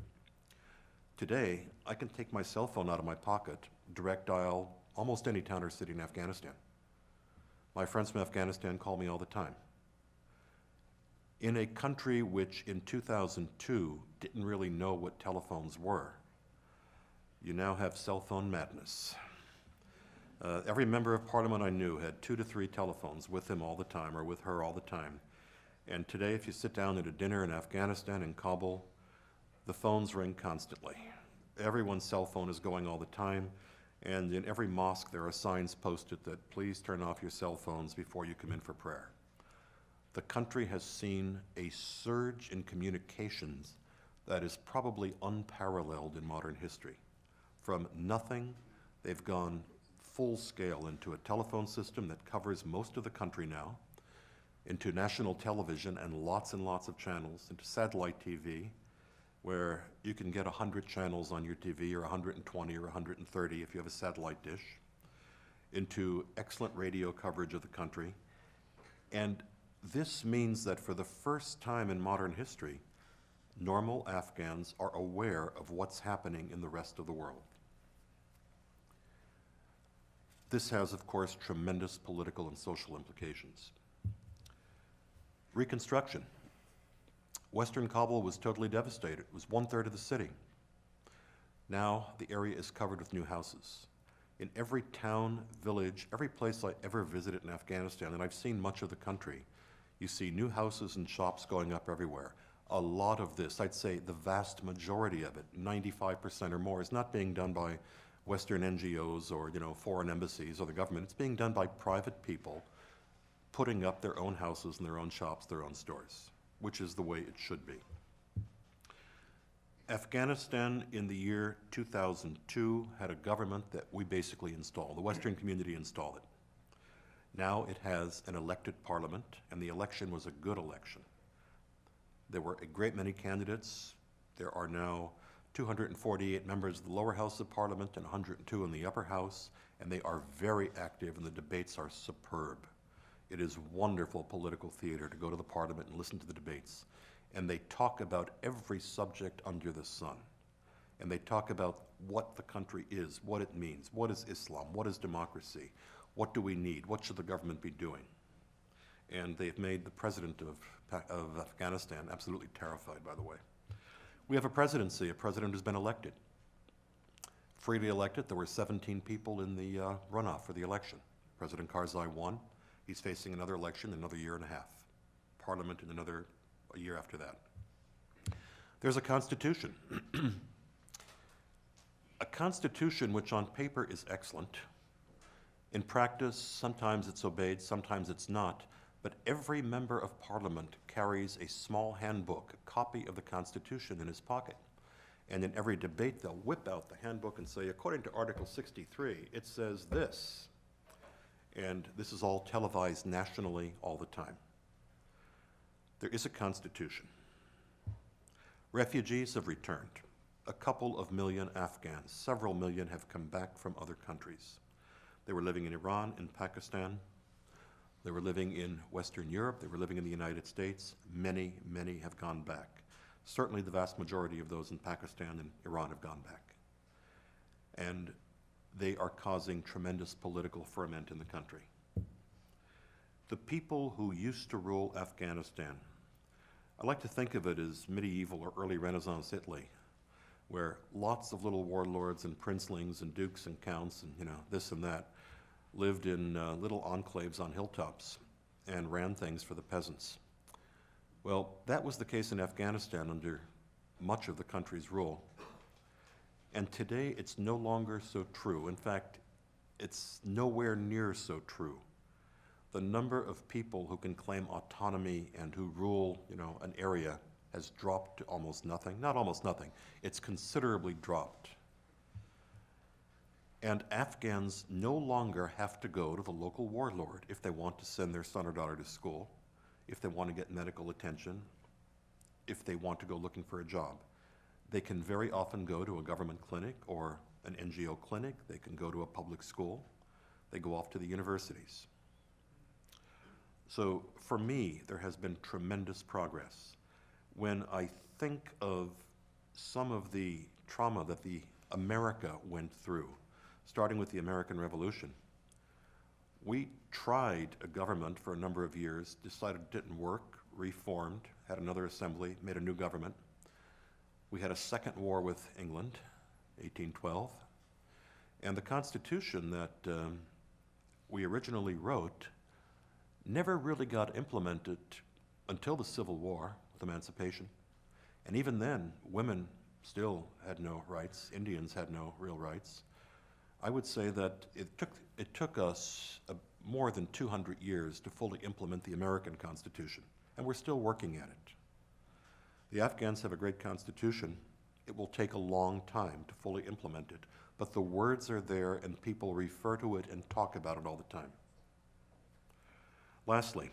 S3: Today, I can take my cell phone out of my pocket, direct dial almost any town or city in Afghanistan. My friends from Afghanistan call me all the time. In a country which in 2002 didn't really know what telephones were, you now have cell phone madness. Every member of parliament I knew had 2 to 3 telephones with him all the time, or with her all the time. And today, if you sit down at a dinner in Afghanistan, in Kabul, the phones ring constantly. Everyone's cell phone is going all the time, and in every mosque there are signs posted that please turn off your cell phones before you come in for prayer. The country has seen a surge in communications that is probably unparalleled in modern history. From nothing, they've gone full scale into a telephone system that covers most of the country now, into national television and lots of channels, into satellite TV, where you can get 100 channels on your TV, or 120 or 130 if you have a satellite dish, into excellent radio coverage of the country. And this means that for the first time in modern history, normal Afghans are aware of what's happening in the rest of the world. This has, of course, tremendous political and social implications. Reconstruction. Western Kabul was totally devastated. It was 1/3 of the city. Now the area is covered with new houses. In every town, village, every place I ever visited in Afghanistan, and I've seen much of the country, you see new houses and shops going up everywhere. A lot of this, I'd say the vast majority of it, 95% or more, is not being done by Western NGOs or foreign embassies or the government. It's being done by private people putting up their own houses and their own shops, their own stores, which is the way it should be. Afghanistan in the year 2002 had a government that we basically installed. The Western community installed it. Now it has an elected parliament, and the election was a good election. There were a great many candidates. There are now 248 members of the lower house of parliament and 102 in the upper house, and they are very active, and the debates are superb. It is wonderful political theater to go to the parliament and listen to the debates. and they talk about every subject under the sun. And they talk about what the country is, what it means, what is Islam, what is democracy, what do we need, what should the government be doing. And they've made the president of Afghanistan absolutely terrified, by the way. We have a presidency, a president who's been elected. Freely elected, there were 17 people in the runoff for the election. President Karzai won. He's facing another election in another year and a half. Parliament in a year after that. There's a constitution. A constitution which on paper is excellent. In practice, sometimes it's obeyed, sometimes it's not, but every member of parliament carries a small handbook, a copy of the Constitution in his pocket. And in every debate, they'll whip out the handbook and say, according to Article 63, it says this. And this is all televised nationally all the time. There is a constitution. Refugees have returned. A couple of million Afghans, several million have come back from other countries. They were living in Iran, in Pakistan. They were living in Western Europe. They were living in the United States. Many, many have gone back. Certainly the vast majority of those in Pakistan and Iran have gone back. And they are causing tremendous political ferment in the country. The people who used to rule Afghanistan, I like to think of it as medieval or early Renaissance Italy, where lots of little warlords and princelings and dukes and counts and this and that lived in little enclaves on hilltops and ran things for the peasants. Well, that was the case in Afghanistan under much of the country's rule. And today it's no longer so true. In fact, it's nowhere near so true. The number of people who can claim autonomy and who rule, an area has dropped to almost nothing. Not almost nothing, it's considerably dropped. And Afghans no longer have to go to the local warlord if they want to send their son or daughter to school, if they want to get medical attention, if they want to go looking for a job. They can very often go to a government clinic or an NGO clinic. They can go to a public school. They go off to the universities. So for me, there has been tremendous progress. When I think of some of the trauma that America went through, starting with the American Revolution, we tried a government for a number of years, decided it didn't work, reformed, had another assembly, made a new government. We had a second war with England, 1812, and the Constitution that we originally wrote never really got implemented until the Civil War with emancipation. And even then, women still had no rights. Indians had no real rights. I would say that it took us more than 200 years to fully implement the American Constitution, and we're still working at it. The Afghans have a great constitution. It will take a long time to fully implement it, but the words are there and people refer to it and talk about it all the time. Lastly,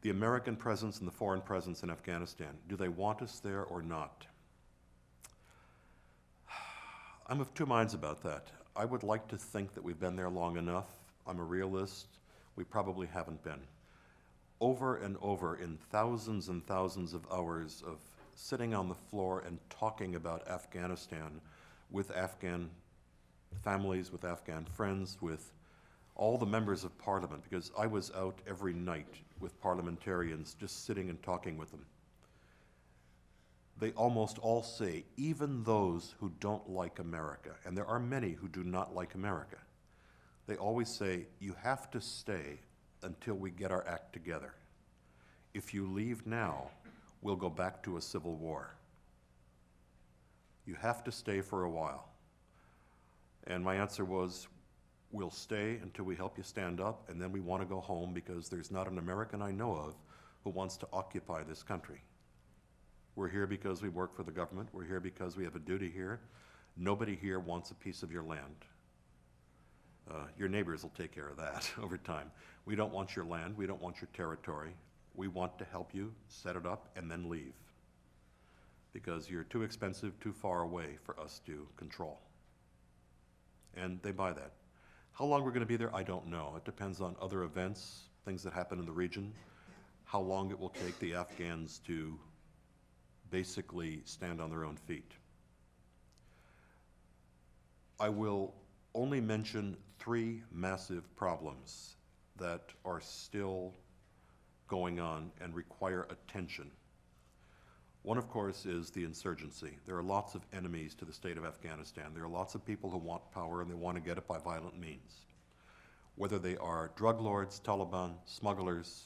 S3: the American presence and the foreign presence in Afghanistan, do they want us there or not? I'm of two minds about that. I would like to think that we've been there long enough. I'm a realist. We probably haven't been. Over and over, in thousands and thousands of hours of sitting on the floor and talking about Afghanistan with Afghan families, with Afghan friends, with all the members of parliament, because I was out every night with parliamentarians just sitting and talking with them. They almost all say, even those who don't like America, and there are many who do not like America, they always say, you have to stay until we get our act together. If you leave now, we'll go back to a civil war. You have to stay for a while. And my answer was, we'll stay until we help you stand up, and then we want to go home because there's not an American I know of who wants to occupy this country. We're here because we work for the government. We're here because we have a duty here. Nobody here wants a piece of your land. Your neighbors will take care of that over time. We don't want your land. We don't want your territory. We want to help you set it up and then leave because you're too expensive, too far away for us to control. And they buy that. How long we're going to be there, I don't know. It depends on other events, things that happen in the region, how long it will take the Afghans to basically stand on their own feet. I will only mention 3 massive problems that are still going on and require attention. One, of course, is the insurgency. There are lots of enemies to the state of Afghanistan. There are lots of people who want power and they want to get it by violent means. Whether they are drug lords, Taliban, smugglers,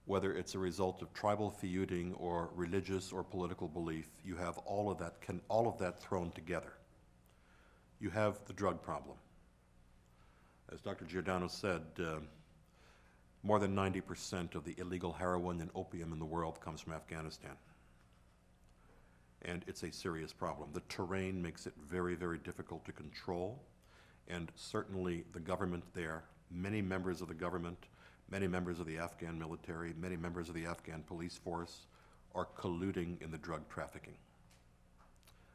S3: whether it's a result of tribal feuding or religious or political belief, you have all of that thrown together. You have the drug problem. As Dr. Giordano said, more than 90% of the illegal heroin and opium in the world comes from Afghanistan. And it's a serious problem. The terrain makes it very, very difficult to control, and certainly the government there, many members of the government, many members of the Afghan military, many members of the Afghan police force are colluding in the drug trafficking.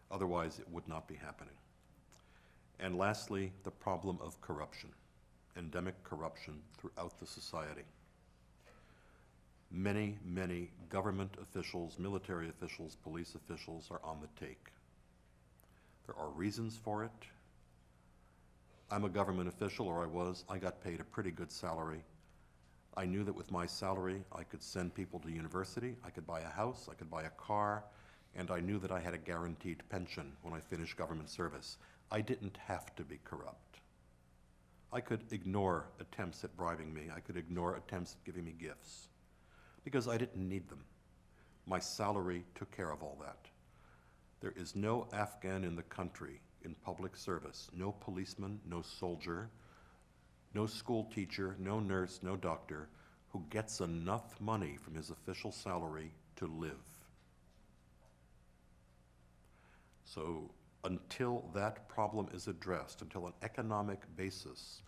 S3: Otherwise, it would not be happening. And lastly, the problem of corruption, endemic corruption throughout the society. Many, many government officials, military officials, police officials are on the take. There are reasons for it. I'm a government official, or I was. I got paid a pretty good salary. I knew that with my salary, I could send people to university, I could buy a house, I could buy a car, and I knew that I had a guaranteed pension when I finished government service. I didn't have to be corrupt. I could ignore attempts at bribing me. I could ignore attempts at giving me gifts because I didn't need them. My salary took care of all that. There is no Afghan in the country in public service, no policeman, no soldier, no school teacher, no nurse, no doctor who gets enough money from his official salary to live. So until that problem is addressed, until an economic basis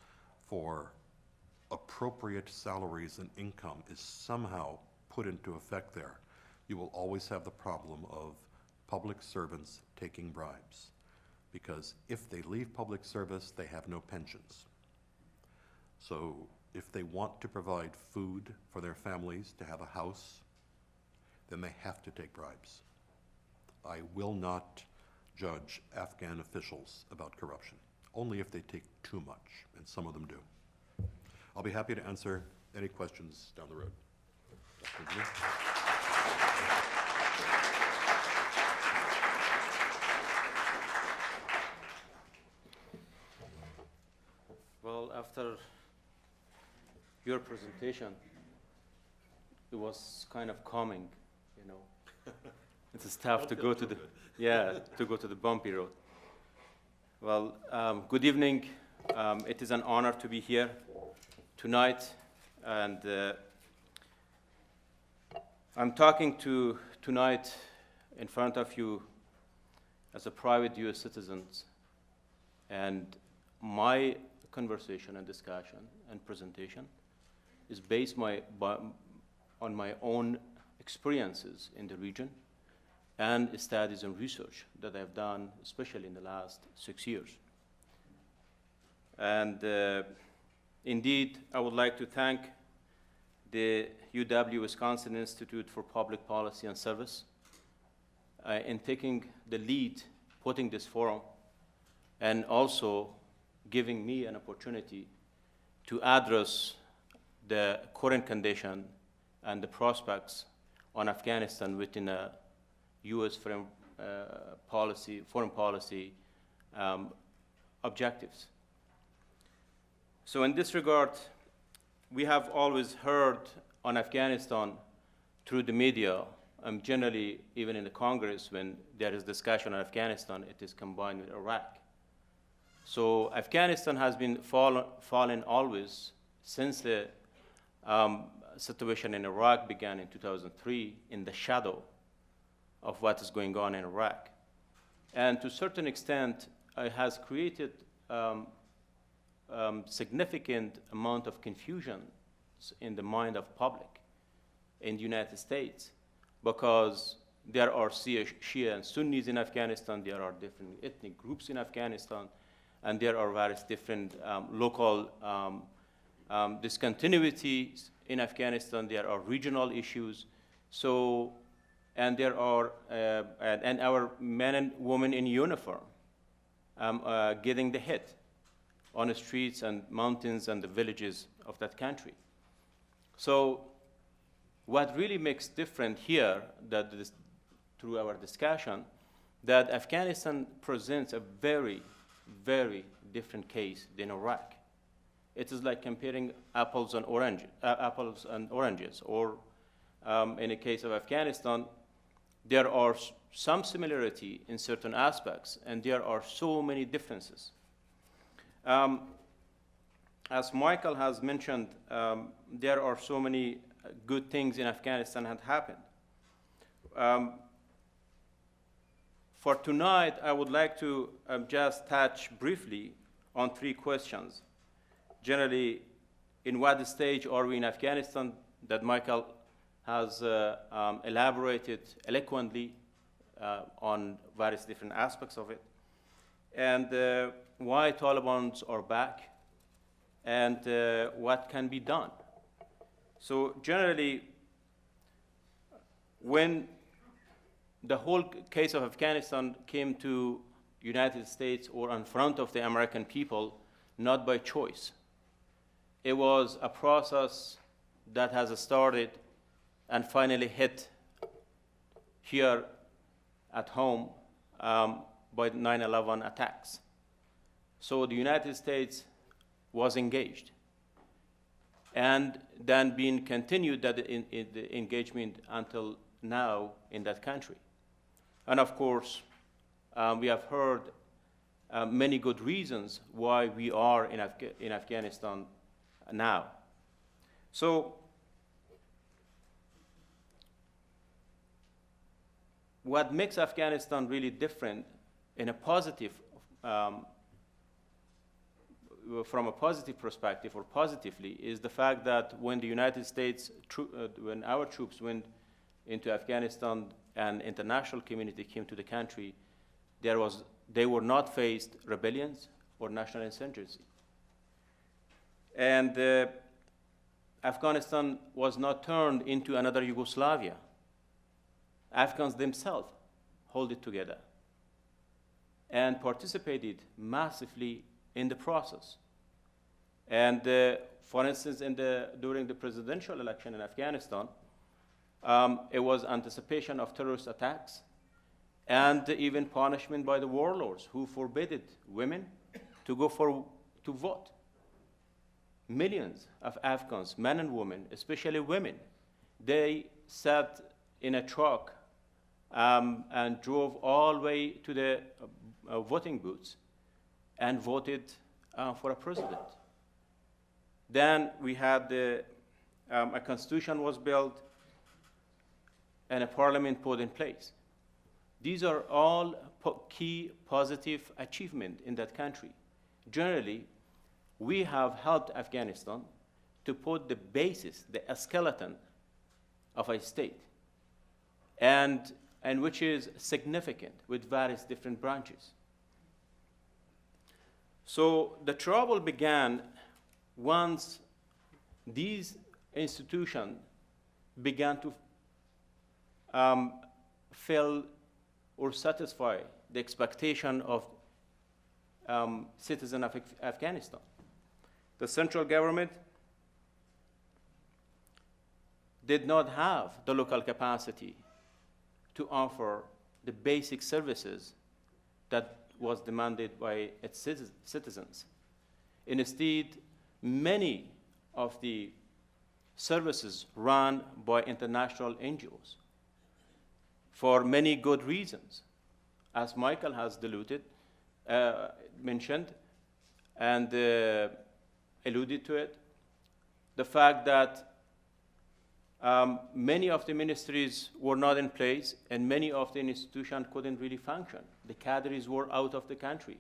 S3: for appropriate salaries and income is somehow put into effect there, you will always have the problem of public servants taking bribes. Because if they leave public service, they have no pensions. So if they want to provide food for their families, to have a house, then they have to take bribes. I will not judge Afghan officials about corruption, only if they take too much, and some of them do. I'll be happy to answer any questions down the road. Thank you.
S4: Well, after your presentation, it was kind of calming, you know. It's tough to go to the, to go to the bumpy road. Well, good evening. It is an honor to be here tonight, and I'm talking tonight in front of you as a private U.S. citizen, and my conversation and discussion and presentation is based on my own experiences in the region and studies and research that I've done, especially in the last 6 years. And indeed, I would like to thank the UW-Wisconsin Institute for Public Policy and Service in taking the lead, putting this forum, and also giving me an opportunity to address the current condition and the prospects on Afghanistan within a U.S. foreign policy objectives. So in this regard, we have always heard on Afghanistan through the media, generally even in the Congress, when there is discussion on Afghanistan, it is combined with Iraq. So Afghanistan has been fallen always since the situation in Iraq began in 2003 in the shadow of what is going on in Iraq. And to a certain extent, it has created significant amount of confusion in the mind of public in the United States, because there are Shia and Sunnis in Afghanistan, there are different ethnic groups in Afghanistan, and there are various different local discontinuities in Afghanistan, there are regional issues. So, and there are, and our men and women in uniform getting the hit on the streets and mountains and the villages of that country. So what really makes different here, that through our discussion, that Afghanistan presents a very, very different case than Iraq. It is like comparing apples and oranges, or in the case of Afghanistan, there are some similarity in certain aspects, and there are so many differences. As Michael has mentioned, there are so many good things in Afghanistan that happened. For tonight, I would like to just touch briefly on 3 questions. Generally, in what stage are we in Afghanistan, that Michael has elaborated eloquently on various different aspects of it, and why Taliban are back, and what can be done. So generally, when the whole case of Afghanistan came to United States or in front of the American people, not by choice. It was a process that has started and finally hit here at home by the 9/11 attacks. So the United States was engaged, and then being continued that in the engagement until now in that country. And of course, we have heard many good reasons why we are in Afghanistan now. So what makes Afghanistan really different in a positive, from a positive perspective or positively, is the fact that when the United States, when our troops went into Afghanistan and international community came to the country, they were not faced rebellions or national insurgency. And Afghanistan was not turned into another Yugoslavia. Afghans themselves hold it together and participated massively in the process. And for instance, during the presidential election in Afghanistan, it was anticipation of terrorist attacks and even punishment by the warlords who forbade women to go to vote. Millions of Afghans, men and women, especially women, they sat in a truck and drove all the way to the voting booths and voted for a president. Then we had a constitution was built and a parliament put in place. These are all key positive achievements in that country. Generally, we have helped Afghanistan to put the basis, the skeleton of a state, and which is significant with various different branches. So the trouble began once these institutions began to fill or satisfy the expectation of citizens of Afghanistan. The central government did not have the local capacity to offer the basic services that was demanded by its citizens. Instead, many of the services run by international NGOs for many good reasons, as Michael has mentioned and alluded to it. The fact that many of the ministries were not in place and many of the institutions couldn't really function. The cadres were out of the country.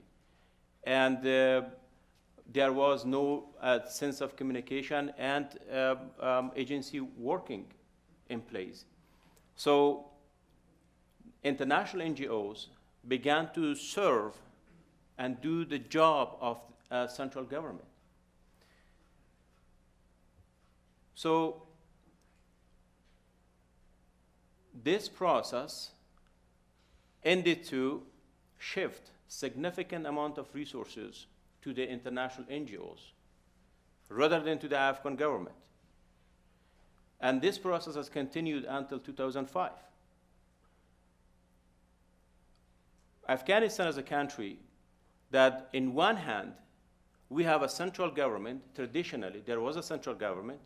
S4: And there was no sense of communication and agency working in place. So international NGOs began to serve and do the job of central government. So this process ended to shift significant amount of resources to the international NGOs rather than to the Afghan government. And this process has continued until 2005. Afghanistan is a country that, in one hand, we have a central government. Traditionally, there was a central government,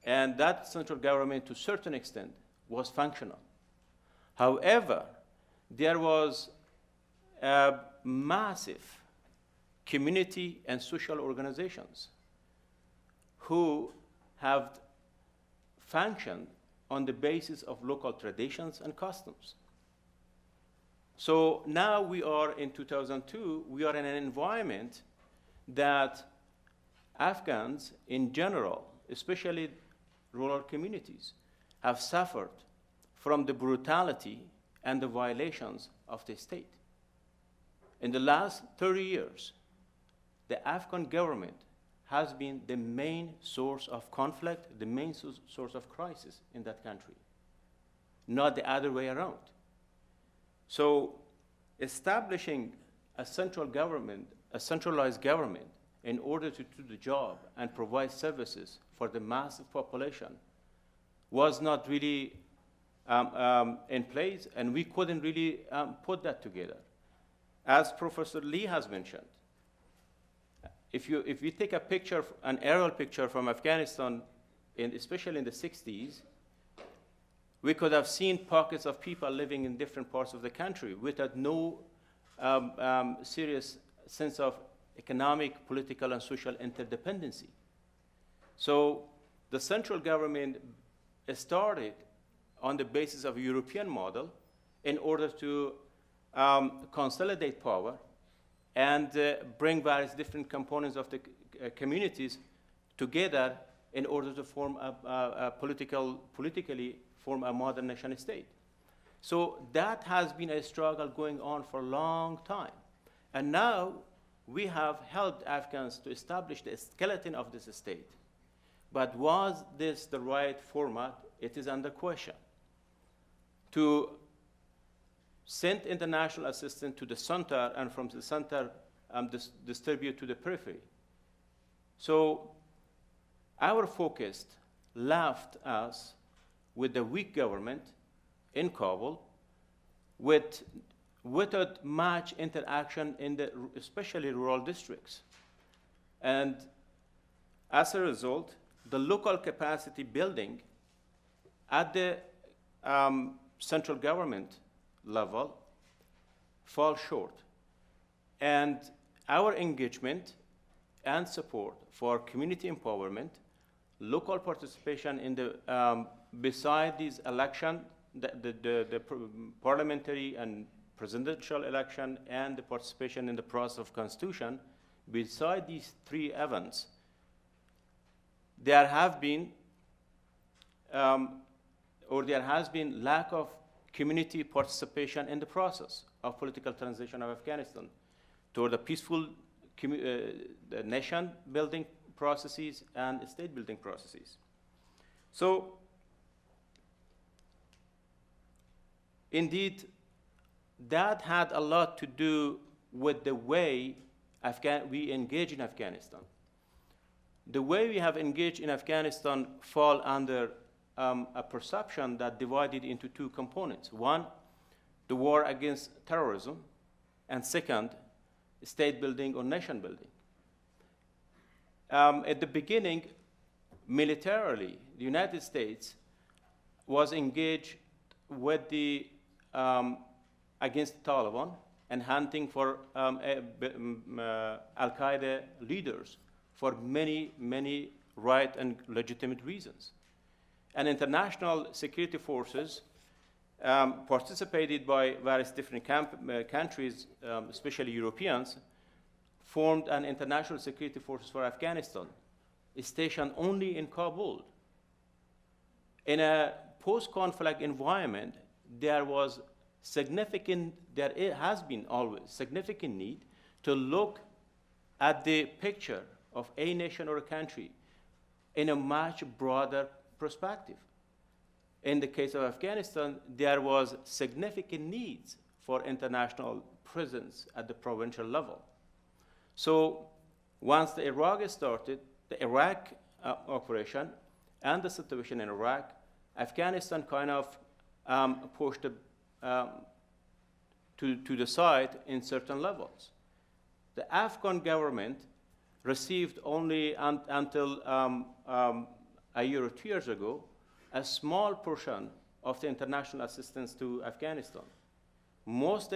S4: and that central government, to a certain extent, was functional. However, there was a massive community and social organizations who have functioned on the basis of local traditions and customs. So now we are in 2002, we are in an environment that Afghans in general, especially rural communities, have suffered from the brutality and the violations of the state. In the last 30 years, the Afghan government has been the main source of conflict, the main source of crisis in that country, not the other way around. So establishing a central government, a centralized government, in order to do the job and provide services for the massive population was not really in place, and we couldn't really put that together. As Professor Lee has mentioned, if you take a picture, an aerial picture from Afghanistan, especially in the 60s, we could have seen pockets of people living in different parts of the country without no serious sense of economic, political, and social interdependency. So the central government started on the basis of a European model in order to consolidate power and bring various different components of the communities together in order to form politically form a modern nation state. So that has been a struggle going on for a long time. And now we have helped Afghans to establish the skeleton of this state. But was this the right format? It is under question. To send international assistance to the center and from the center distribute to the periphery. So our focus left us with the weak government in Kabul, without much interaction in the especially rural districts. And as a result, the local capacity building at the central government level fall short. And our engagement and support for community empowerment, local participation in the, beside these election, the parliamentary and presidential election and the participation in the process of constitution, beside these three events, there have been, there has been lack of community participation in the process of political transition of Afghanistan toward the peaceful the nation building processes and state building processes. So indeed, that had a lot to do with the way we engage in Afghanistan. The way we have engaged in Afghanistan fall under a perception that divided into two components. One, the war against terrorism, and second, state building or nation building. At the beginning, militarily, the United States was engaged with the against the Taliban and hunting for Al-Qaeda leaders for many, many right and legitimate reasons. And international security forces participated by various different countries, especially Europeans, formed an international security forces for Afghanistan, stationed only in Kabul. In a post-conflict environment, there has been always significant need to look at the picture of a nation or a country in a much broader perspective. In the case of Afghanistan, there was significant needs for international presence at the provincial level. So once the Iraq started, the Iraq operation and the situation in Iraq, Afghanistan kind of pushed to the side in certain levels. The Afghan government received only until a year or 2 years ago a small portion of the international assistance to Afghanistan. Most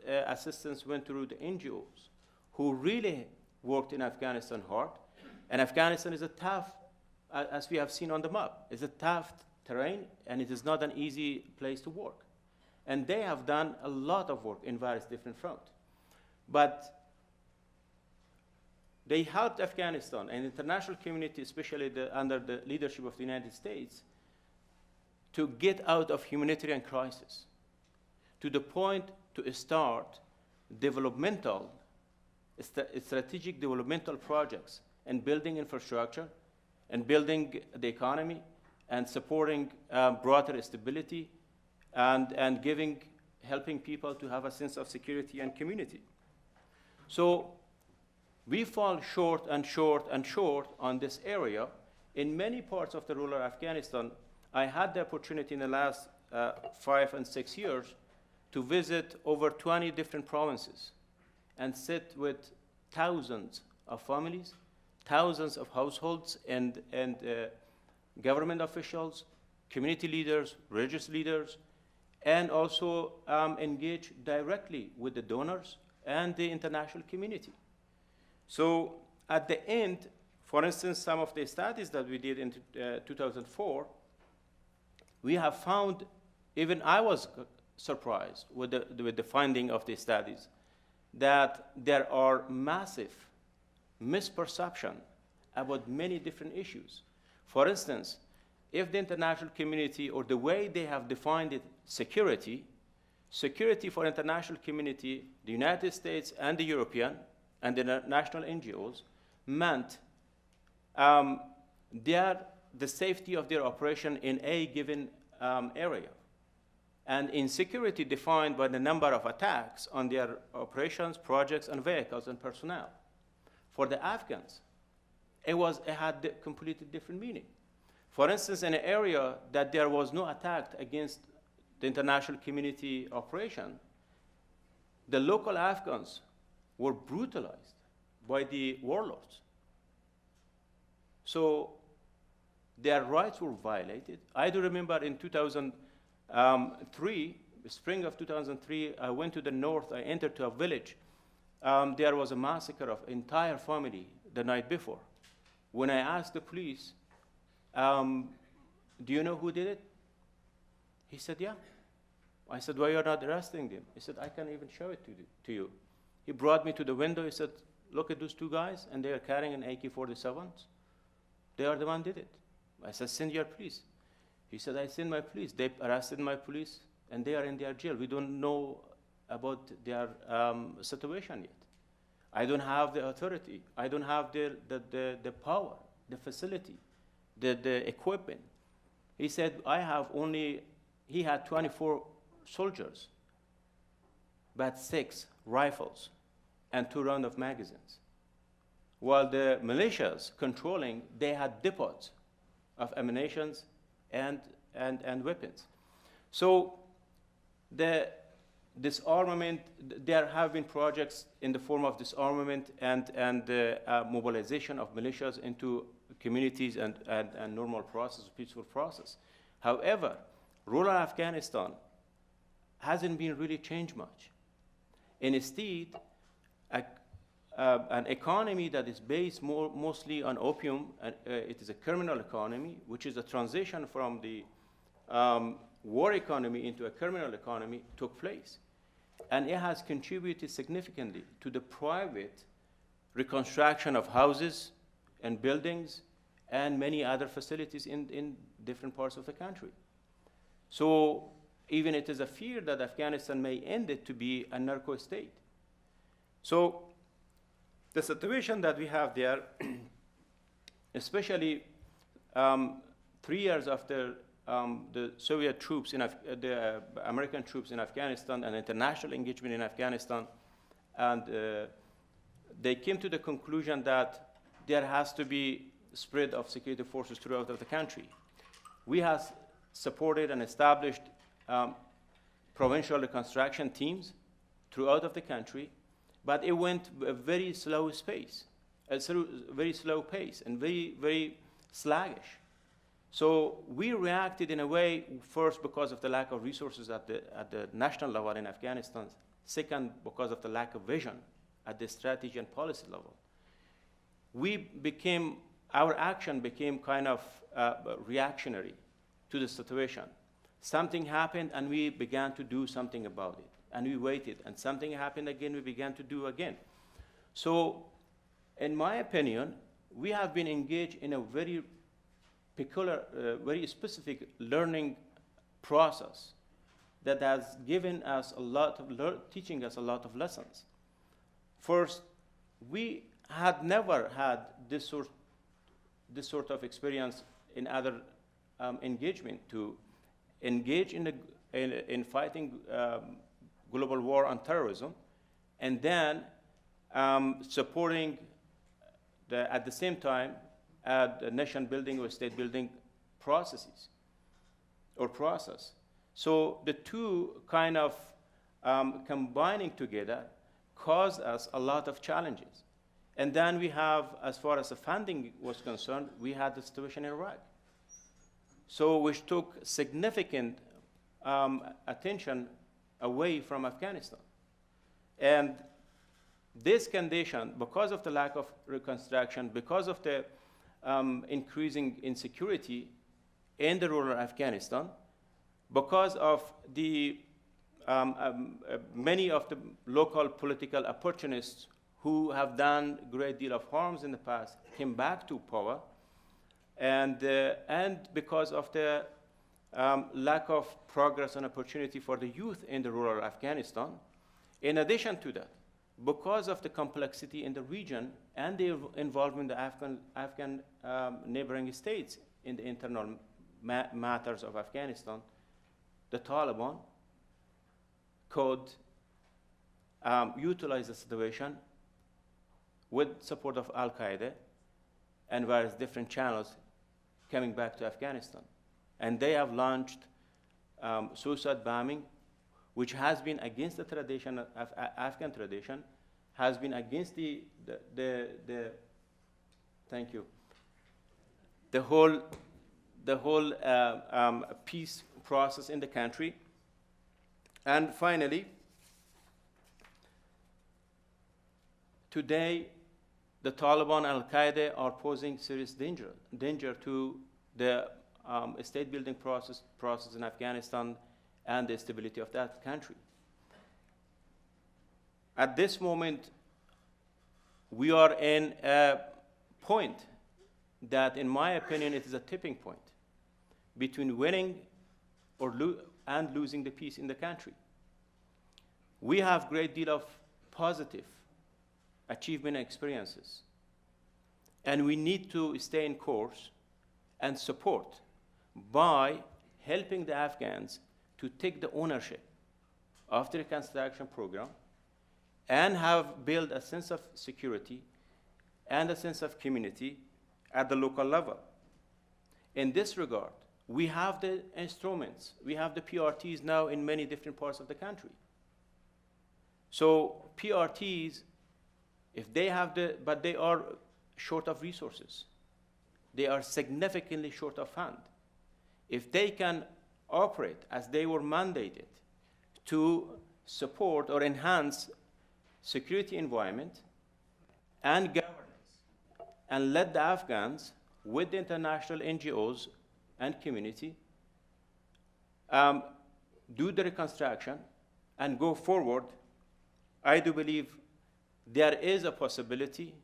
S4: assistance went through the NGOs who really worked in Afghanistan hard. And Afghanistan is a tough, as we have seen on the map, it's a tough terrain, and it is not an easy place to work. And they have done a lot of work in various different fronts. But they helped Afghanistan and international community, especially under the leadership of the United States, to get out of humanitarian crisis, to the point to start developmental, strategic developmental projects and building infrastructure and building the economy and supporting broader stability and helping people to have a sense of security and community. So we fall short and short and short on this area. In many parts of the rural Afghanistan, I had the opportunity in the last 5 and 6 years to visit over 20 different provinces and sit with thousands of families, thousands of households and government officials, community leaders, religious leaders, and also engage directly with the donors and the international community. So at the end, for instance, some of the studies that we did in 2004, we have found, even I was surprised with the finding of the studies, that there are massive misperception about many different issues. For instance, if the international community, or the way they have defined it, security for international community, the United States and the European and the national NGOs, meant the safety of their operation in a given area. And insecurity defined by the number of attacks on their operations, projects, and vehicles and personnel. For the Afghans, it had a completely different meaning. For instance, in an area that there was no attack against the international community operation, the local Afghans were brutalized by the warlords. So their rights were violated. I do remember in 2003, the spring of 2003, I went to the north, I entered to a village. There was a massacre of entire family the night before. When I asked the police, do you know who did it? He said, yeah. I said, why you're not arresting them? He said, I can't even show it to you. He brought me to the window. He said, look at those two guys, and they are carrying an AK-47s. They are the one who did it. I said, send your police. He said, I sent my police. They arrested my police, and they are in their jail. We don't know about their situation yet. I don't have the authority. I don't have the power, the facility, the equipment. He said, he had 24 soldiers, but 6 rifles and 2 rounds of magazines. While the militias controlling, they had depots of ammunition and weapons. So the disarmament, there have been projects in the form of disarmament and mobilization of militias into communities and normal process, peaceful process. However, rural Afghanistan hasn't been really changed much. Instead, an economy that is based mostly on opium, it is a criminal economy, which is a transition from the war economy into a criminal economy, took place. And it has contributed significantly to the private reconstruction of houses and buildings and many other facilities in different parts of the country. So even it is a fear that Afghanistan may end it to be a narco state. So the situation that we have there, especially 3 years after the Soviet troops, the American troops in Afghanistan and international engagement in Afghanistan, and they came to the conclusion that there has to be spread of security forces throughout the country. We have supported and established provincial reconstruction teams throughout of the country, but it went a very slow pace, and very, very sluggish. So we reacted in a way, first because of the lack of resources at the national level in Afghanistan, second because of the lack of vision at the strategy and policy level. Our action became kind of reactionary to the situation. Something happened and we began to do something about it. And we waited, and something happened again, we began to do again. So, in my opinion, we have been engaged in a very peculiar, very specific learning process that has given us a lot of, teaching us a lot of lessons. First, we had never had this sort of experience in other engagement, to engage in fighting global war on terrorism, and then supporting at the same time the nation building or state building process. So the two kind of combining together caused us a lot of challenges. And then we have, as far as the funding was concerned, we had the situation in Iraq. So which took significant attention away from Afghanistan. And this condition, because of the lack of reconstruction, because of the increasing insecurity in the rural Afghanistan, because of the many of the local political opportunists who have done a great deal of harms in the past came back to power, and because of the lack of progress and opportunity for the youth in the rural Afghanistan. In addition to that, because of the complexity in the region and the involvement of the Afghan neighboring states in the internal matters of Afghanistan, the Taliban could utilize the situation with support of Al-Qaeda and various different channels coming back to Afghanistan. And they have launched suicide bombing, which has been against the tradition of Afghan tradition, has been against the thank you, the whole peace process in the country. And finally, today, the Taliban and Al-Qaeda are posing serious danger to the state building process in Afghanistan and the stability of that country. At this moment, we are in a point that, in my opinion, it is a tipping point between winning and losing the peace in the country. We have a great deal of positive achievement experiences, and we need to stay in course and support by helping the Afghans to take the ownership of the reconstruction program and have built a sense of security and a sense of community at the local level. In this regard, we have the instruments. We have the PRTs now in many different parts of the country. So PRTs, if they have but they are short of resources. They are significantly short of funds. If they can operate as they were mandated to support or enhance security environment and governance, and let the Afghans, with the international NGOs and community, do the reconstruction and go forward, I do believe there is a possibility,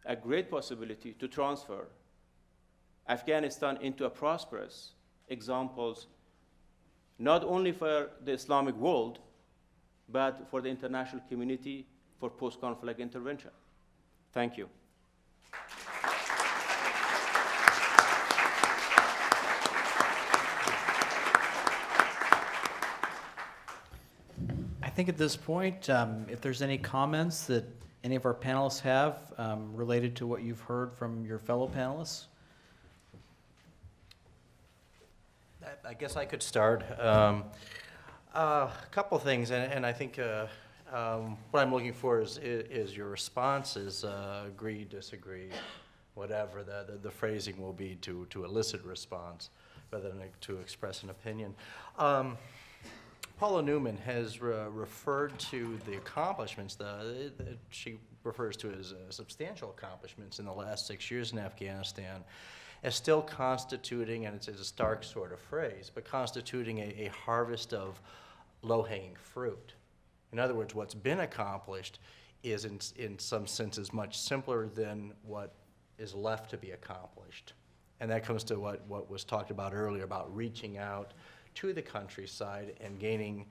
S4: a great possibility, to transfer Afghanistan into a prosperous examples, not only for the Islamic world, but for the international community for post-conflict intervention. Thank you.
S1: think at this point, if there's any comments that any of our panelists have related to what you've heard from your fellow panelists.
S2: I guess I could start. A couple of things, and I think what I'm looking for is your responses, agree, disagree, whatever the phrasing will be to elicit response rather than to express an opinion. Paula Newman has referred to the accomplishments that she refers to as substantial accomplishments in the last 6 years in Afghanistan as still constituting, and it's a stark sort of phrase, but constituting a harvest of low-hanging fruit. In other words, what's been accomplished is in some senses much simpler than what is left to be accomplished. And that comes to what was talked about earlier about reaching out to the countryside and gaining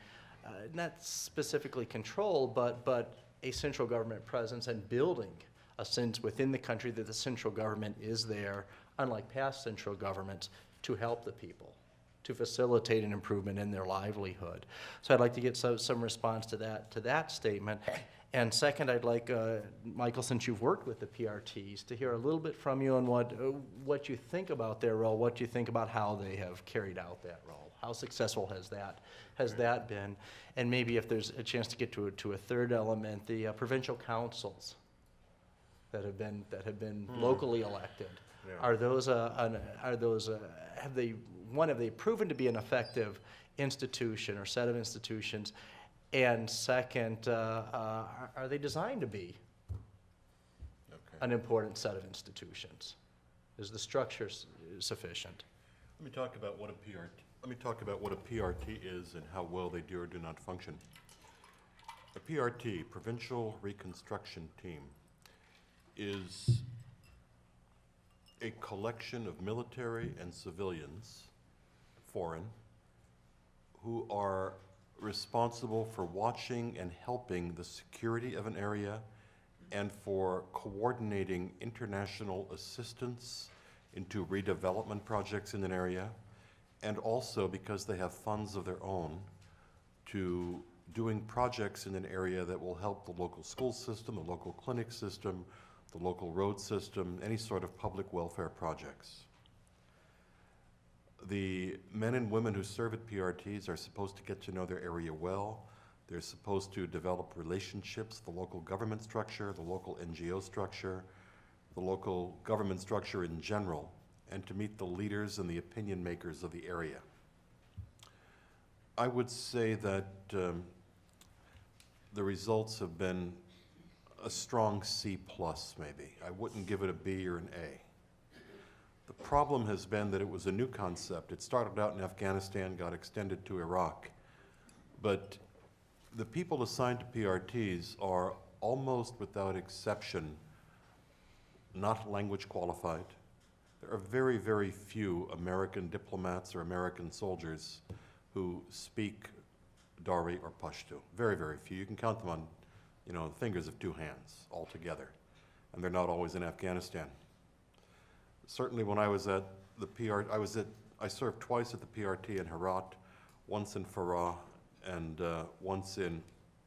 S2: not specifically control, but a central government presence and building a sense within the country that the central government is there, unlike past central governments, to help the people, to facilitate an improvement in their livelihood. So I'd like to get some response to that statement. And second, I'd like, Michael, since you've worked with the PRTs, to hear a little bit from you on what you think about their role, what you think about how they have carried out that role. How successful has that been? And maybe if there's a chance to get to a third element, the provincial councils that have been locally elected. Yeah. Have they proven to be an effective institution or set of institutions? And second, are they designed to be an important set of institutions? Is the structure sufficient?
S3: Let me talk about what a PRT is and how well they do or do not function. A PRT, Provincial Reconstruction Team, is a collection of military and civilians, foreign, who are responsible for watching and helping the security of an area and for coordinating international assistance into redevelopment projects in an area, and also, because they have funds of their own, to doing projects in an area that will help the local school system, the local clinic system, the local road system, any sort of public welfare projects. The men and women who serve at PRTs are supposed to get to know their area well. They're supposed to develop relationships, the local government structure, the local NGO structure, the local government structure in general, and to meet the leaders and the opinion makers of the area. I would say that the results have been a strong C plus, maybe. I wouldn't give it a B or an A. The problem has been that it was a new concept. It started out in Afghanistan, got extended to Iraq. But the people assigned to PRTs are almost without exception not language qualified. There are very, very few American diplomats or American soldiers who speak Dari or Pashto. Very, very few. You can count them on, the fingers of two hands altogether. And they're not always in Afghanistan. Certainly when I was at the I served twice at the PRT in Herat, once in Farah, and once in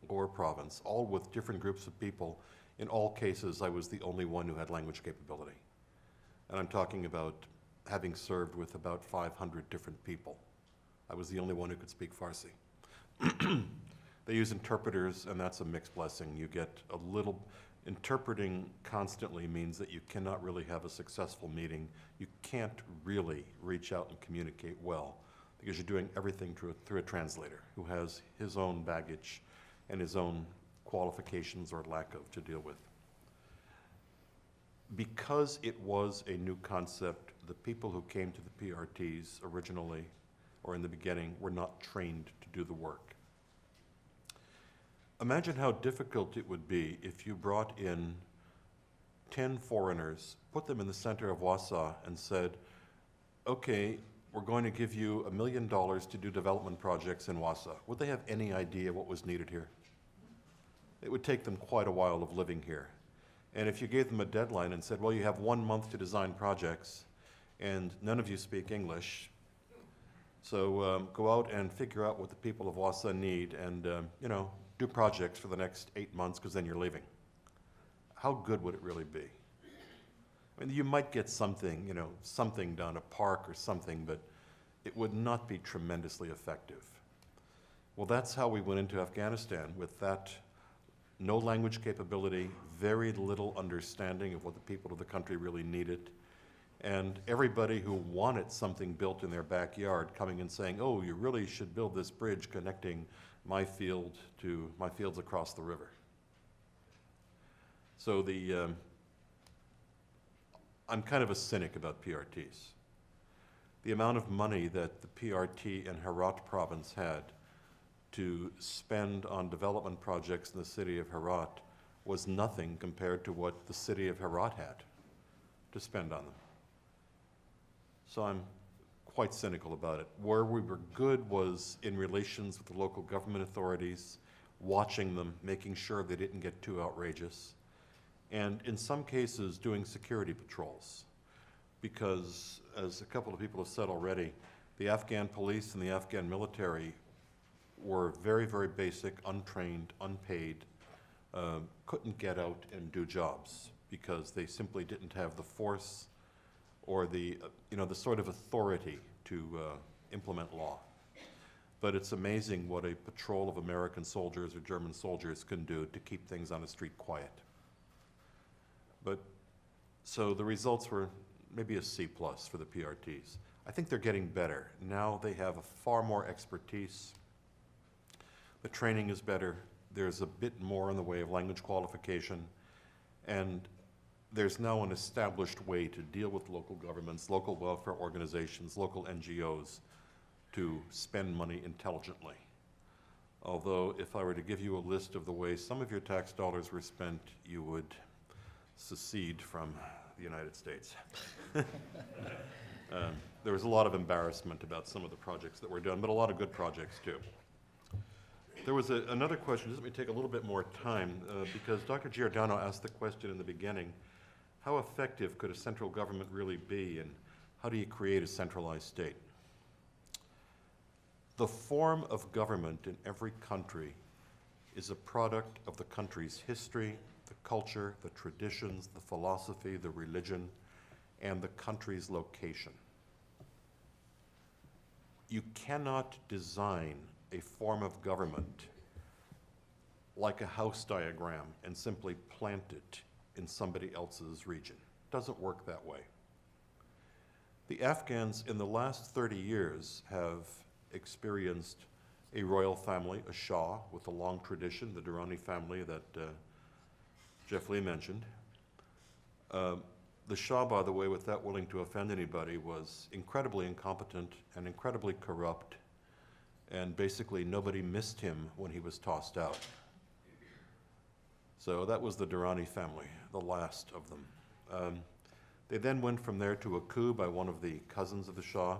S3: Gore province, all with different groups of people. In all cases, I was the only one who had language capability. And I'm talking about having served with about 500 different people. I was the only one who could speak Farsi. They use interpreters, and that's a mixed blessing. You get a little. Interpreting constantly means that you cannot really have a successful meeting. You can't really reach out and communicate well because you're doing everything through a translator who has his own baggage and his own qualifications or lack of to deal with. Because it was a new concept, the people who came to the PRTs originally or in the beginning were not trained to do the work. Imagine how difficult it would be if you brought in 10 foreigners, put them in the center of Wasa and said, okay, we're going to give you $1 million to do development projects in Wasa. Would they have any idea what was needed here? It would take them quite a while of living here. And if you gave them a deadline and said, well, you have 1 month to design projects and none of you speak English, so go out and figure out what the people of Wasa need and, do projects for the next 8 months because then you're leaving. How good would it really be? I mean, you might get something, you know, something done, a park or something, but it would not be tremendously effective. Well, that's how we went into Afghanistan, with that no language capability, very little understanding of what the people of the country really needed, and everybody who wanted something built in their backyard coming and saying, oh, you really should build this bridge connecting my field to my fields across the river. So I'm kind of a cynic about PRTs. The amount of money that the PRT in Herat province had to spend on development projects in the city of Herat was nothing compared to what the city of Herat had to spend on them. So I'm quite cynical about it. Where we were good was in relations with the local government authorities, watching them, making sure they didn't get too outrageous, and in some cases doing security patrols. Because, as a couple of people have said already, the Afghan police and the Afghan military were very, very basic, untrained, unpaid, couldn't get out and do jobs because they simply didn't have the force or the, the sort of authority to implement law. But it's amazing what a patrol of American soldiers or German soldiers can do to keep things on the street quiet. But, so the results were maybe a C+ for the PRTs. I think they're getting better. Now they have a far more expertise. The training is better. There's a bit more in the way of language qualification. And there's now an established way to deal with local governments, local welfare organizations, local NGOs to spend money intelligently. Although if I were to give you a list of the ways some of your tax dollars were spent, you would secede from the United States. There was a lot of embarrassment about some of the projects that were done, but a lot of good projects too. There was another question, just let me take a little bit more time, because Dr. Giordano asked the question in the beginning, how effective could a central government really be, and how do you create a centralized state? The form of government in every country is a product of the country's history, the culture, the traditions, the philosophy, the religion, and the country's location. You cannot design a form of government like a house diagram and simply plant it in somebody else's region. It doesn't work that way. The Afghans in the last 30 years have experienced a royal family, a Shah with a long tradition, the Durrani family that Jeff Lee mentioned. The Shah, by the way, without willing to offend anybody, was incredibly incompetent and incredibly corrupt, and basically nobody missed him when he was tossed out. So that was the Durrani family, the last of them. They then went from there to a coup by one of the cousins of the Shah.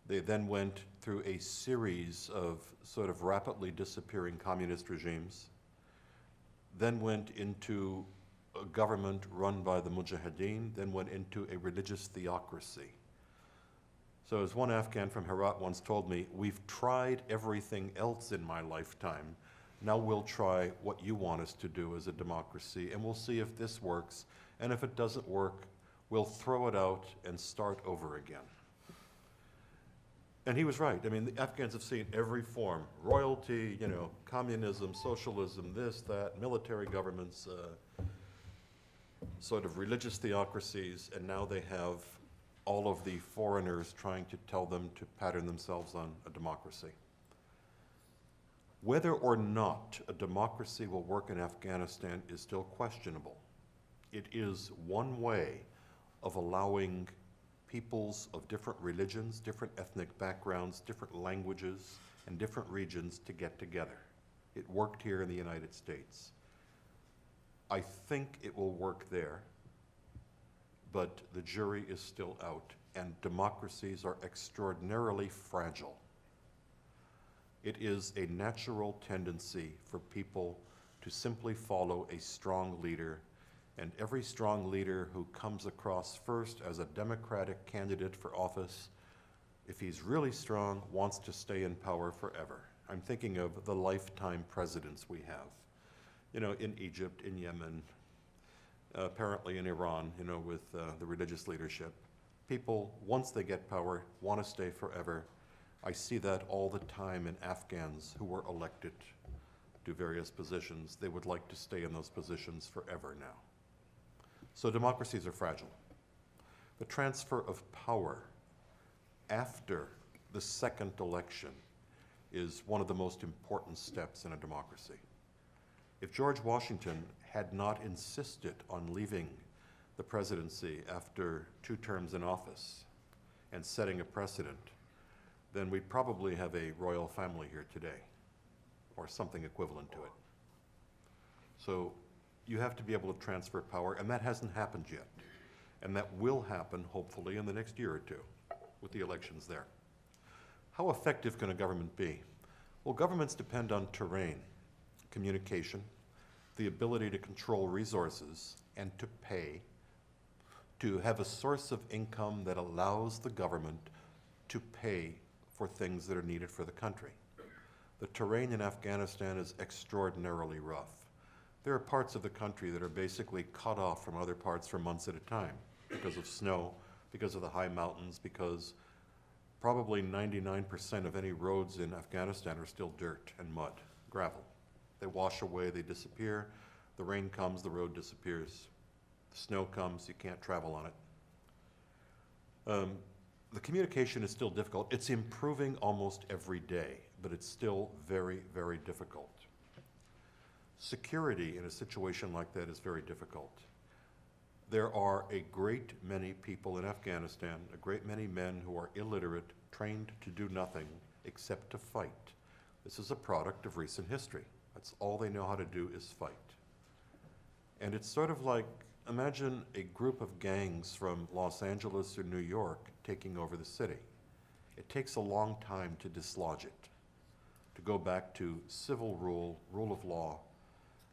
S3: They then went through a series of sort of rapidly disappearing communist regimes, then went into a government run by the Mujahideen, then went into a religious theocracy. So as one Afghan from Herat once told me, we've tried everything else in my lifetime. Now we'll try what you want us to do as a democracy, and we'll see if this works. And if it doesn't work, we'll throw it out and start over again. And he was right. I mean, the Afghans have seen every form, royalty, communism, socialism, this, that, military governments, sort of religious theocracies, and now they have all of the foreigners trying to tell them to pattern themselves on a democracy. Whether or not a democracy will work in Afghanistan is still questionable. It is one way of allowing peoples of different religions, different ethnic backgrounds, different languages, and different regions to get together. It worked here in the United States. I think it will work there, but the jury is still out, and democracies are extraordinarily fragile. It is a natural tendency for people to simply follow a strong leader, and every strong leader who comes across first as a Democratic candidate for office, if he's really strong, wants to stay in power forever. I'm thinking of the lifetime presidents we have, you know, in Egypt, in Yemen, apparently in Iran, you know, with the religious leadership. People, once they get power, want to stay forever. I see that all the time in Afghans who were elected to various positions. They would like to stay in those positions forever now. So democracies are fragile. The transfer of power after the second election is one of the most important steps in a democracy. If George Washington had not insisted on leaving the presidency after 2 terms in office and setting a precedent, then we'd probably have a royal family here today, or something equivalent to it. So you have to be able to transfer power, and that hasn't happened yet. And that will happen, hopefully, in the next year or 2 with the elections there. How effective can a government be? Well, governments depend on terrain, communication, the ability to control resources and to pay, to have a source of income that allows the government to pay for things that are needed for the country. The terrain in Afghanistan is extraordinarily rough. There are parts of the country that are basically cut off from other parts for months at a time because of snow, because of the high mountains, because probably 99% of any roads in Afghanistan are still dirt and mud, gravel. They wash away, they disappear. The rain comes, the road disappears. The snow comes, you can't travel on it. The communication is still difficult. It's improving almost every day, but it's still very, very difficult. Security in a situation like that is very difficult. There are a great many people in Afghanistan, a great many men who are illiterate, trained to do nothing except to fight. This is a product of recent history. That's all they know how to do is fight. And it's sort of like, imagine a group of gangs from Los Angeles or New York taking over the city. It takes a long time to dislodge it, to go back to civil rule, rule of law,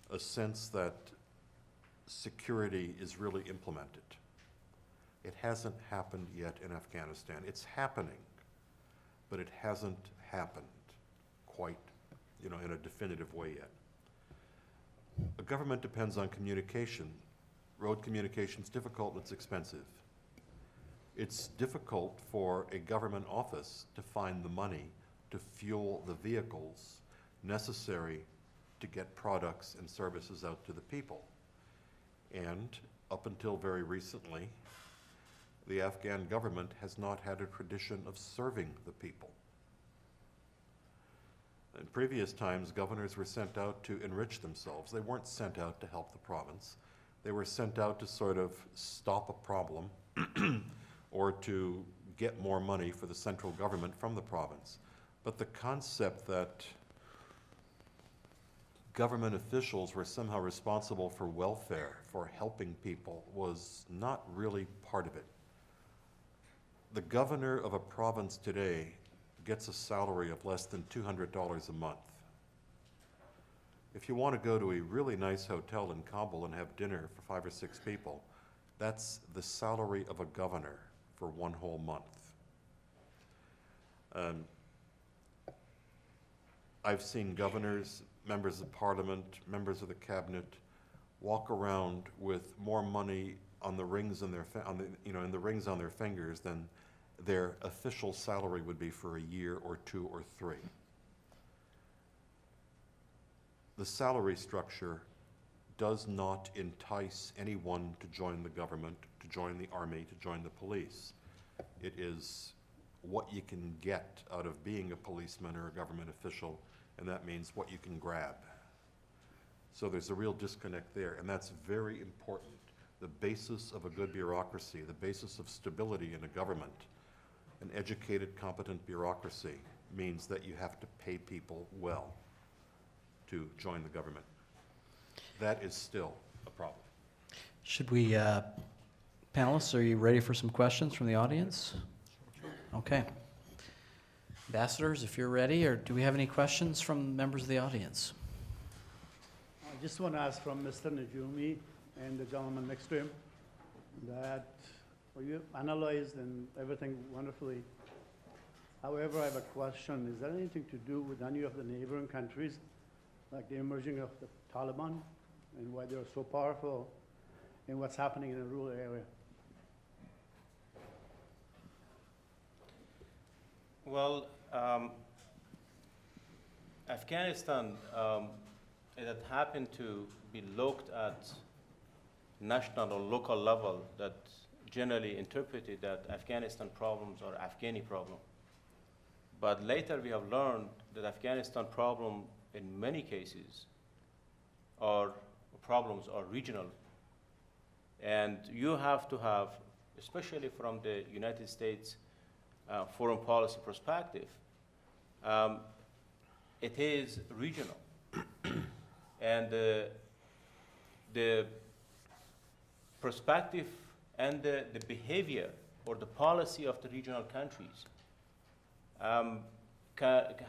S3: a sense that security is really implemented. It hasn't happened yet in Afghanistan. It's happening, but it hasn't happened quite, you know, in a definitive way yet. A government depends on communication. Road communication is difficult and it's expensive. It's difficult for a government office to find the money to fuel the vehicles necessary to get products and services out to the people. And up until very recently, the Afghan government has not had a tradition of serving the people. In previous times, governors were sent out to enrich themselves. They weren't sent out to help the province. They were sent out to sort of stop a problem or to get more money for the central government from the province. But the concept that government officials were somehow responsible for welfare, for helping people, was not really part of it. The governor of a province today gets a salary of less than $200 a month. If you want to go to a really nice hotel in Kabul and have dinner for 5 or 6 people, that's the salary of a governor for 1 whole month. I've seen governors, members of parliament, members of the cabinet walk around with more money on the rings in their in the rings on their fingers than their official salary would be for a year or 2 or 3. The salary structure does not entice anyone to join the government, to join the army, to join the police. It is what you can get out of being a policeman or a government official, and that means what you can grab. So there's a real disconnect there, and that's very important. The basis of a good bureaucracy, the basis of stability in a government, an educated, competent bureaucracy means that you have to pay people well to join the government. That is still a problem.
S1: Should we, panelists, are you ready for some questions from the audience? Okay. Ambassadors, if you're ready, or do we have any questions from members of the audience?
S5: I just want to ask from Mr. Najumi and the gentleman next to him that you analyzed and everything wonderfully. However, I have a question. Is that anything to do with any of the neighboring countries, like the emerging of the Taliban and why they're so powerful and what's happening in the rural area?
S4: Well, Afghanistan, it had happened to be looked at national or local level that generally interpreted that Afghanistan problems are Afghani problem. But later we have learned that Afghanistan problem in many cases problems are regional. And you have to have, especially from the United States foreign policy perspective, it is regional. And the perspective and the behavior or the policy of the regional countries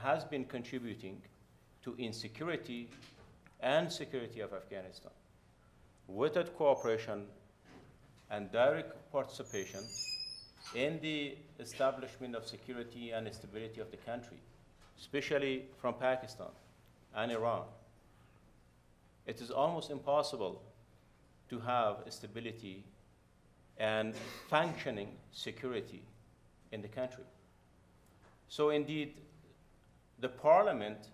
S4: has been contributing to insecurity and security of Afghanistan. Without cooperation and direct participation in the establishment of security and stability of the country, especially from Pakistan and Iran, it is almost impossible to have stability and functioning security in the country. So indeed, the parliament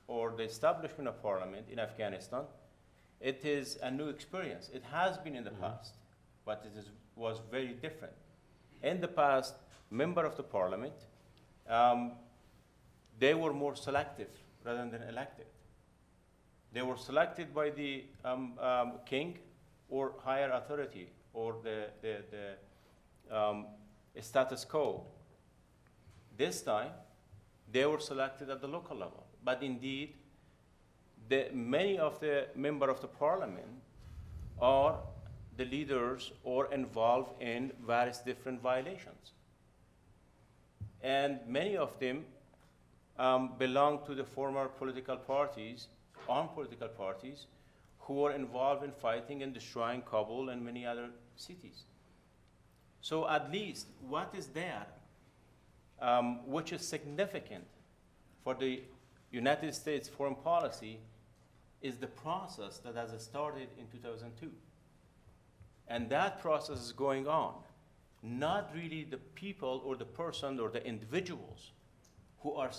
S4: or the establishment of parliament in Afghanistan, it is a new experience. It has been in the past, but was very different. In the past, members of the parliament, they were more selective rather than elected. They were selected by the king or higher authority or the status quo. This time, they were selected at the local level. But indeed, many of the members of the parliament are the leaders or involved in various different violations. And many of them belong to the former political parties, armed political parties, who are involved in fighting and destroying Kabul and many other cities. So at least what is there, which is significant for the United States foreign policy, is the process that has started in 2002. And that process is going on. Not really the people or the person or the individuals who are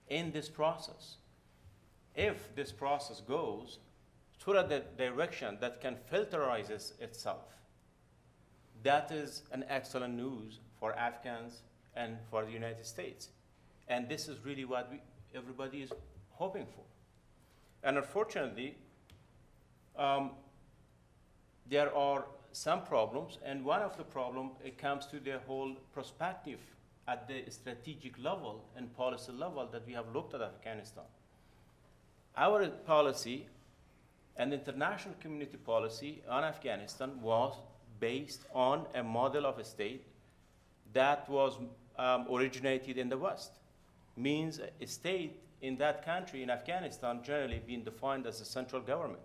S4: in this process. If this process goes through the direction that can filterize itself, that is an excellent news for Afghans and for the United States. And this is really what everybody is hoping for. And unfortunately, there are some problems, and one of the problems, it comes to the whole perspective at the strategic level and policy level that we have looked at Afghanistan. Our policy and international community policy on Afghanistan was based on a model of a state that was originated in the West. Means a state in that country, in Afghanistan, generally being defined as a central government.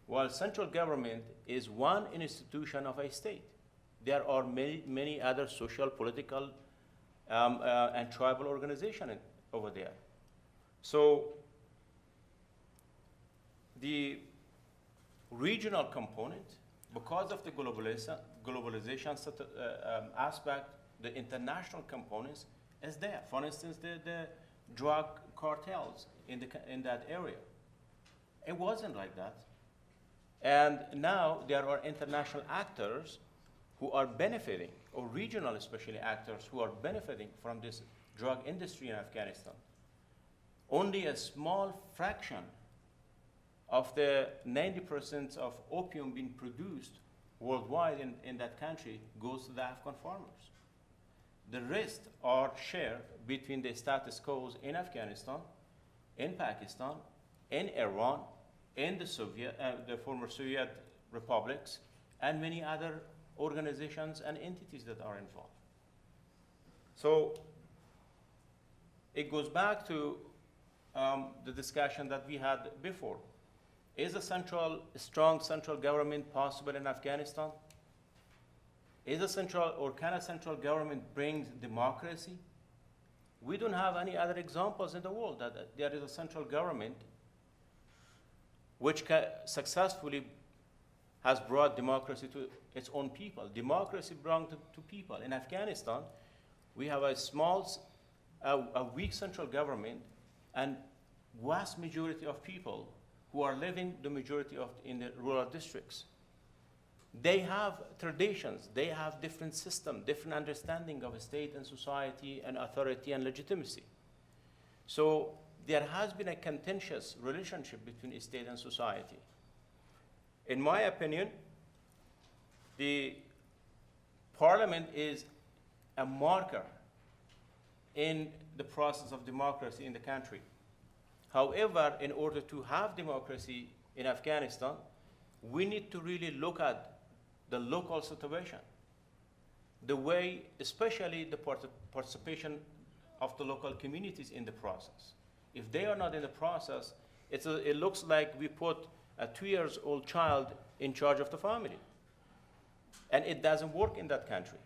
S4: While central government is one institution of a state, there are many other social, political, and tribal organizations over there. So the regional component, because of the globalization aspect, the international components is there. For instance, the drug cartels in that area. It wasn't like that. And now there are international actors who are benefiting, or regional especially actors who are benefiting from this drug industry in Afghanistan. Only a small fraction of the 90% of opium being produced worldwide in that country goes to the Afghan farmers. The rest are shared between the status quo in Afghanistan, in Pakistan, in Iran, in the former Soviet republics, and many other organizations and entities that are involved. So it goes back to the discussion that we had before. Is a strong central government possible in Afghanistan? Can a central government bring democracy We don't have any other examples in the world that there is a central government which successfully has brought democracy to its own people. Democracy brought to people. In Afghanistan, we have a weak central government and vast majority of people who are living the majority in the rural districts. They have traditions, they have different systems, different understanding of state and society and authority and legitimacy. So there has been a contentious relationship between state and society. In my opinion, the parliament is a marker in the process of democracy in the country. However, in order to have democracy in Afghanistan, we need to really look at the local situation, the way, especially the participation of the local communities in the process. If they are not in the process, it looks like we put a 2-year-old child in charge of the family. And it doesn't work in that country.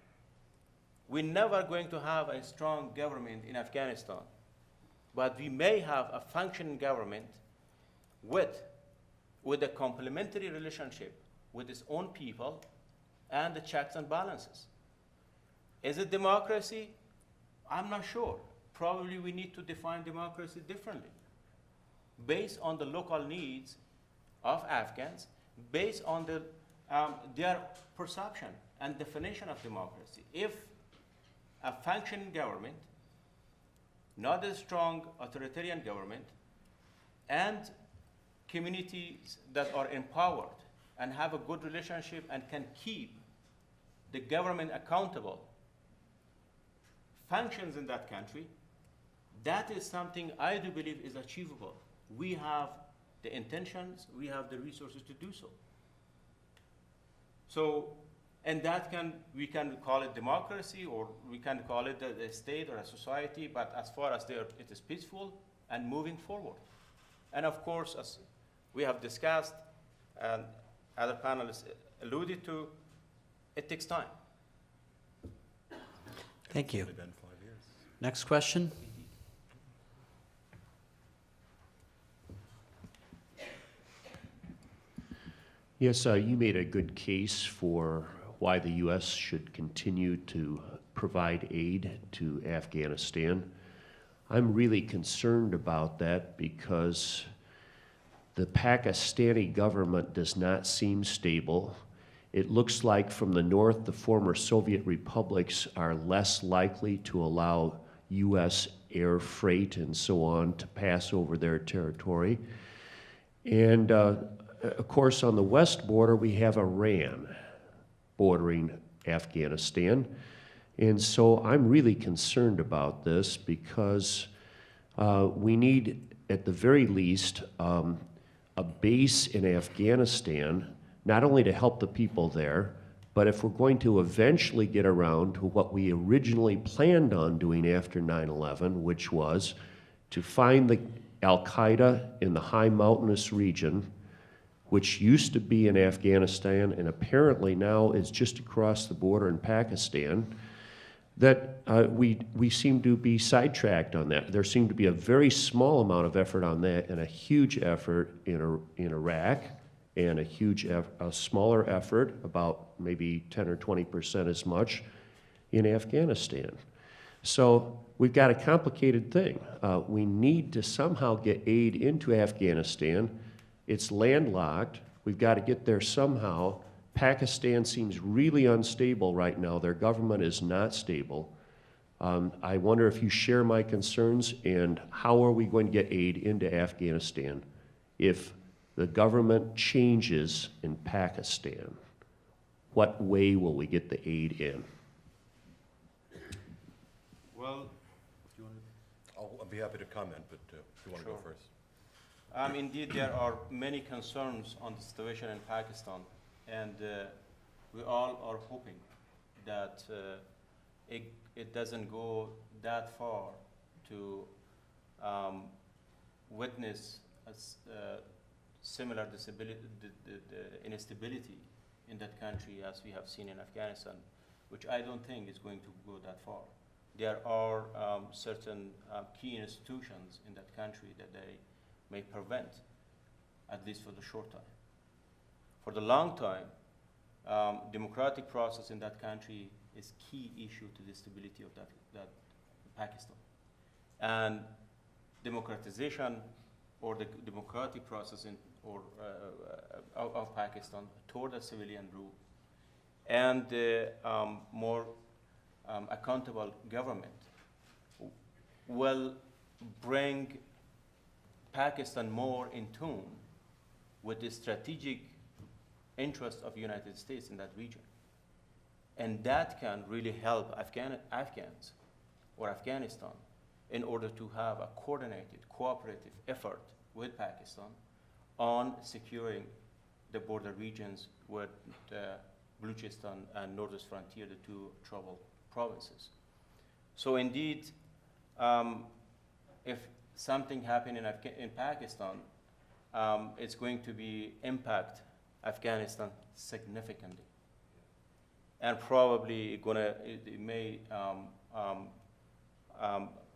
S4: We're never going to have a strong government in Afghanistan, but we may have a functioning government with a complementary relationship with its own people and the checks and balances. Is it democracy? I'm not sure. Probably we need to define democracy differently, based on the local needs of Afghans, based on their perception and definition of democracy. If a functioning government, not a strong authoritarian government, and communities that are empowered and have a good relationship and can keep the government accountable, functions in that country, that is something I do believe is achievable. We have the intentions, we have the resources to do so. So, and we can call it democracy, or we can call it a state or a society, but as far as it is peaceful and moving forward. And of course, as we have discussed, and other panelists alluded to, it takes time.
S1: Thank you.
S3: It's only been 5 years.
S1: Next question.
S6: Yes, you made a good case for why the U.S. should continue to provide aid to Afghanistan. I'm really concerned about that because the Pakistani government does not seem stable. It looks like from the north, the former Soviet republics are less likely to allow U.S. air freight and so on to pass over their territory. And of course, on the west border, we have Iran bordering Afghanistan. And so I'm really concerned about this because we need, at the very least, a base in Afghanistan, not only to help the people there, but if we're going to eventually get around to what we originally planned on doing after 9/11, which was to find the Al-Qaeda in the high mountainous region, which used to be in Afghanistan and apparently now is just across the border in Pakistan, that we seem to be sidetracked on that. There seemed to be a very small amount of effort on that and a huge effort in Iraq, and a smaller effort, about maybe 10 or 20% as much, in Afghanistan. So we've got a complicated thing. We need to somehow get aid into Afghanistan. It's landlocked. We've got to get there somehow. Pakistan seems really unstable right now. Their government is not stable. I wonder if you share my concerns, and how are we going to get aid into Afghanistan if the government changes in Pakistan? What way will we get the aid in?
S4: Well,
S3: I'll be happy to comment, but if you want to go
S4: Sure.
S3: first.
S4: Indeed, there are many concerns on the situation in Pakistan, and we all are hoping that it doesn't go that far to witness similar instability in that country as we have seen in Afghanistan, which I don't think is going to go that far. there are certain key institutions in that country that they may prevent, at least for the short time. For the long time, democratic process in that country is key issue to the stability of that Pakistan. And democratization or the democratic process of Pakistan toward a civilian rule and more accountable government will bring Pakistan more in tune with the strategic interest of the United States in that region. And that can really help Afghans or Afghanistan in order to have a coordinated, cooperative effort with Pakistan on securing the border regions with Balochistan and Northwest Frontier, the two troubled provinces. So indeed, if something happened in Pakistan, it's going to impact Afghanistan significantly. And probably it may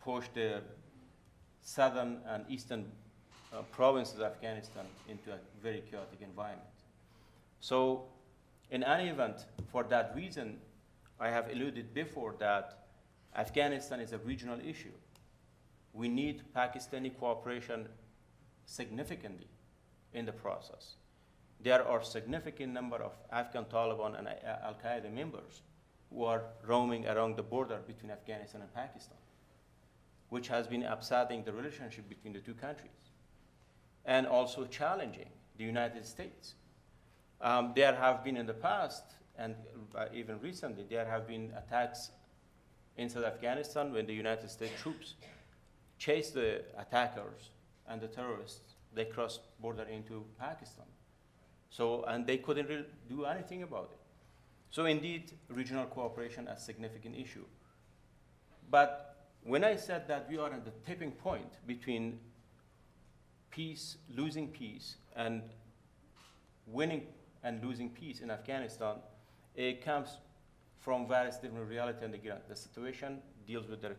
S4: push the southern and eastern provinces of Afghanistan into a very chaotic environment. So in any event, for that reason, I have alluded before that Afghanistan is a regional issue. We need Pakistani cooperation significantly in the process. There are significant number of Afghan Taliban and Al-Qaeda members who are roaming around the border between Afghanistan and Pakistan, which has been upsetting the relationship between the two countries and also challenging the United States. There have been in the past, and even recently, there have been attacks inside Afghanistan when the United States troops chased the attackers and the terrorists. They crossed border into Pakistan. So, and they couldn't really do anything about it. So indeed, regional cooperation is a significant issue. But when I said that we are at the tipping point between peace, losing peace, and winning and losing peace in Afghanistan, it comes from various different realities on the ground. The situation deals with the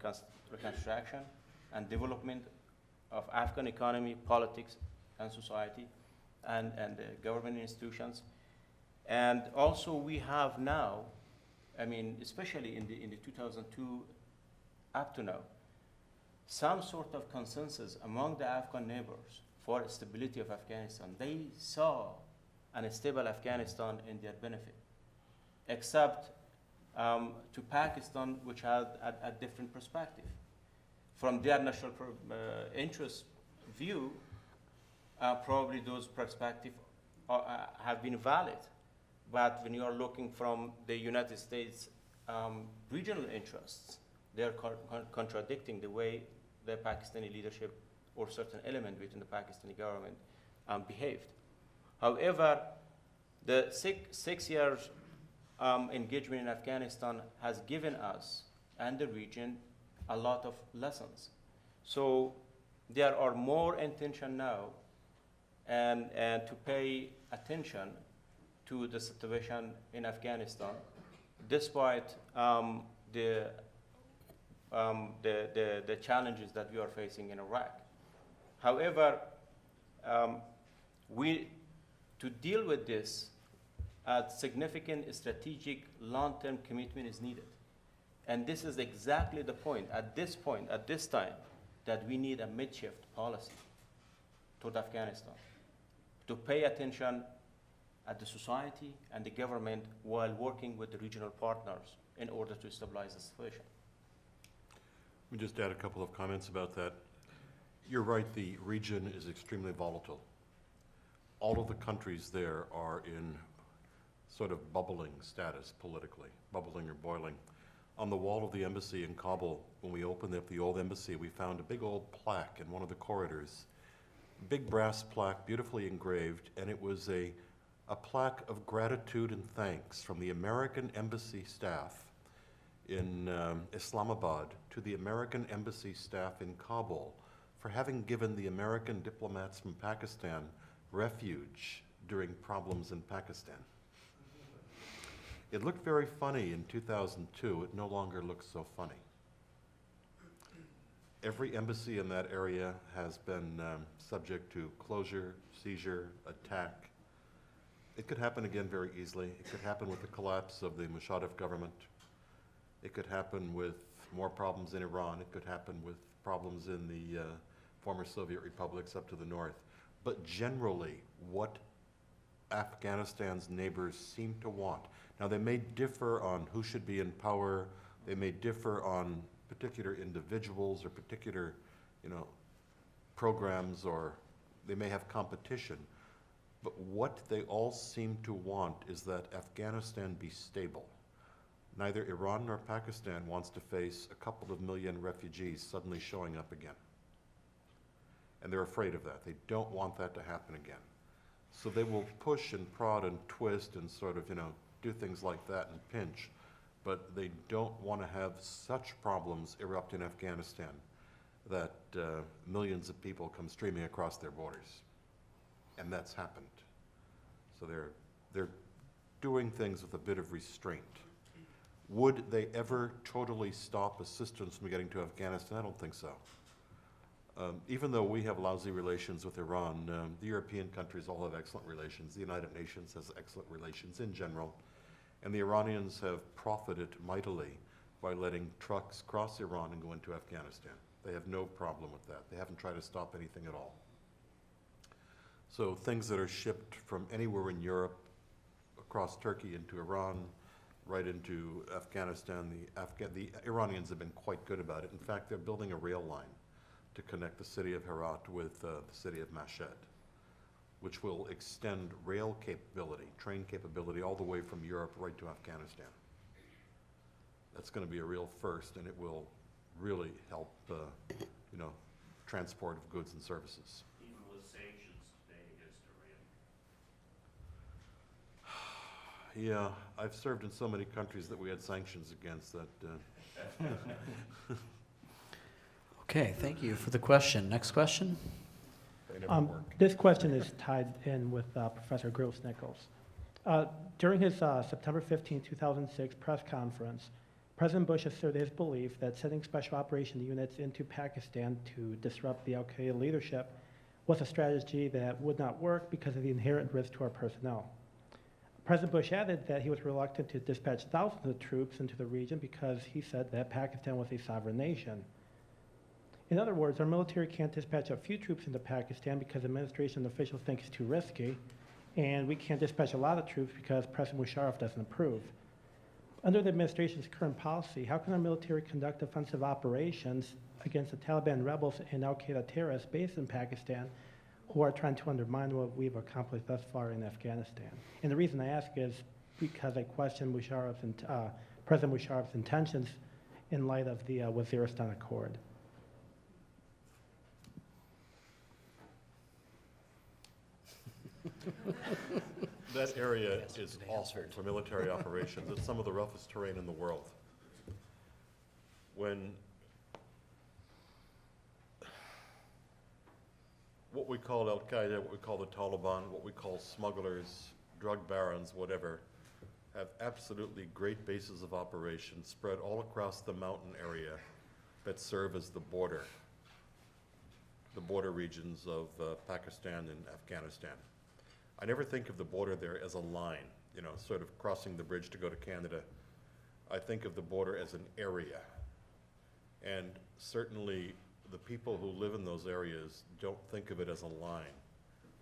S4: reconstruction and development of Afghan economy, politics, and society, and government institutions. And also we have now, I mean, especially in the 2002 up to now, some sort of consensus among the Afghan neighbors for stability of Afghanistan. They saw a stable Afghanistan in their benefit, except to Pakistan, which had a different perspective. From their national interest view, probably those perspectives have been valid. But when you are looking from the United States regional interests, they are contradicting the way the Pakistani leadership or certain element within the Pakistani government behaved. However, the six years engagement in Afghanistan has given us and the region a lot of lessons. So there are more intention now and to pay attention to the situation in Afghanistan, despite the challenges that we are facing in Iraq. However, to deal with this, a significant strategic long-term commitment is needed. And this is exactly the point, at this time, that we need a mid-shift policy toward Afghanistan, to pay attention at the society and the government while working with the regional partners in order to stabilize the situation.
S3: Let me just add a couple of comments about that. You're right, the region is extremely volatile. All of the countries there are in sort of bubbling status politically, bubbling or boiling. On the wall of the embassy in Kabul, when we opened up the old embassy, we found a big old plaque in one of the corridors, big brass plaque, beautifully engraved, and it was a plaque of gratitude and thanks from the American embassy staff in Islamabad to the American embassy staff in Kabul for having given the American diplomats from Pakistan refuge during problems in Pakistan. It looked very funny in 2002. It no longer looks so funny. Every embassy in that area has been subject to closure, seizure, attack. It could happen again very easily. It could happen with the collapse of the Musharraf government. It could happen with more problems in Iran. It could happen with problems in the former Soviet republics up to the north. But generally, what Afghanistan's neighbors seem to want. Now, they may differ on who should be in power. They may differ on particular individuals or particular, programs, or they may have competition. But what they all seem to want is that Afghanistan be stable. Neither Iran nor Pakistan wants to face a couple of million refugees suddenly showing up again. And they're afraid of that. They don't want that to happen again. So they will push and prod and twist and sort of, do things like that and pinch. But they don't want to have such problems erupt in Afghanistan that millions of people come streaming across their borders. And that's happened. So they're doing things with a bit of restraint. Would they ever totally stop assistance from getting to Afghanistan? I don't think so. Even though we have lousy relations with Iran, the European countries all have excellent relations. The United Nations has excellent relations in general. And the Iranians have profited mightily by letting trucks cross Iran and go into Afghanistan. They have no problem with that. They haven't tried to stop anything at all. So things that are shipped from anywhere in Europe, across Turkey into Iran, right into Afghanistan, the Iranians have been quite good about it. In fact, they're building a rail line to connect the city of Herat with the city of Mashhad, which will extend rail capability, train capability, all the way from Europe right to Afghanistan. That's going to be a real first, and it will really help, transport of goods and services.
S6: Even with sanctions today against Iran.
S3: Yeah, I've served in so many countries that we had sanctions against that.
S1: Okay, thank you for the question. Next question?
S3: They never work.
S7: This question is tied in with Professor Gross-Nichols. During his September 15, 2006 press conference, President Bush asserted his belief that sending special operation units into Pakistan to disrupt the al-Qaeda leadership was a strategy that would not work because of the inherent risk to our personnel. President Bush added that he was reluctant to dispatch thousands of troops into the region because he said that Pakistan was a sovereign nation. In other words, our military can't dispatch a few troops into Pakistan because administration officials think it's too risky, and we can't dispatch a lot of troops because President Musharraf doesn't approve. Under the administration's current policy, how can our military conduct offensive operations against the Taliban rebels and al-Qaeda terrorists based in Pakistan who are trying to undermine what we've accomplished thus far in Afghanistan? And the reason I ask is because I question President Musharraf's intentions in light of the Waziristan Accord.
S3: That area is awful for military operations. It's some of the roughest terrain in the world. When what we call al-Qaeda, what we call the Taliban, what we call smugglers, drug barons, whatever, have absolutely great bases of operation spread all across the mountain area that serve as the border regions of Pakistan and Afghanistan. I never think of the border there as a line, sort of crossing the bridge to go to Canada. I think of the border as an area. And certainly the people who live in those areas don't think of it as a line.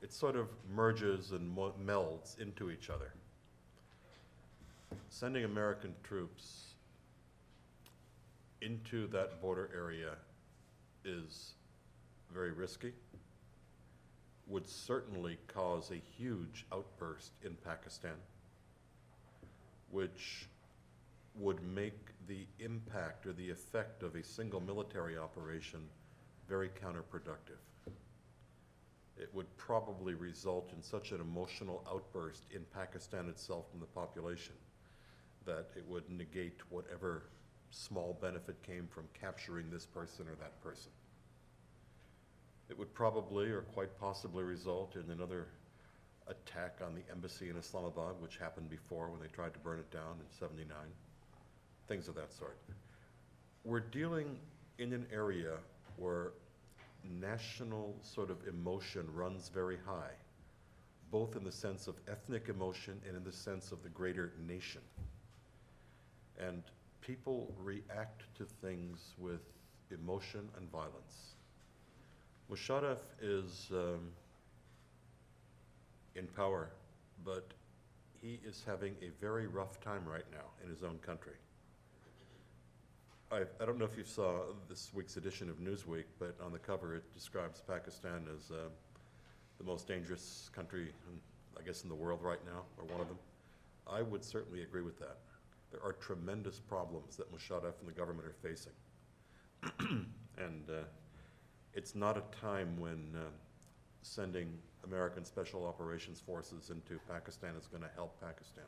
S3: It sort of merges and melds into each other. Sending American troops into that border area is very risky, would certainly cause a huge outburst in Pakistan, which would make the impact or the effect of a single military operation very counterproductive. It would probably result in such an emotional outburst in Pakistan itself from the population that it would negate whatever small benefit came from capturing this person or that person. It would probably or quite possibly result in another attack on the embassy in Islamabad, which happened before when they tried to burn it down in '79, things of that sort. We're dealing in an area where national sort of emotion runs very high, both in the sense of ethnic emotion and in the sense of the greater nation. And people react to things with emotion and violence. Musharraf is in power, but he is having a very rough time right now in his own country. I don't know if you saw this week's edition of Newsweek, but on the cover it describes Pakistan as the most dangerous country, I guess, in the world right now, or one of them. I would certainly agree with that. There are tremendous problems that Musharraf and the government are facing. And it's not a time when sending American Special Operations Forces into Pakistan is going to help Pakistan.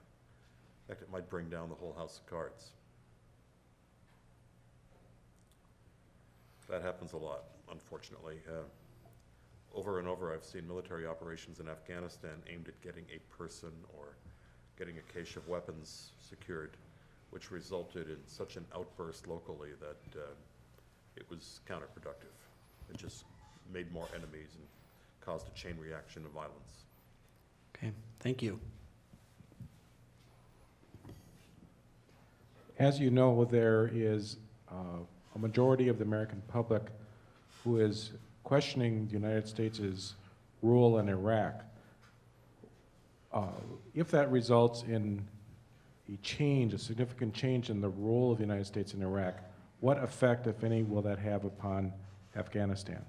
S3: In fact, it might bring down the whole house of cards. That happens a lot, unfortunately. Over and over, I've seen military operations in Afghanistan aimed at getting a person or getting a cache of weapons secured, which resulted in such an outburst locally that it was counterproductive. It just made more enemies and caused a chain reaction of violence.
S1: Okay, thank you.
S8: As you know, there is a majority of the American public who is questioning the United States' rule in Iraq. If that results in a change, a significant change in the role of the United States in Iraq, what effect, if any, will that have upon Afghanistan?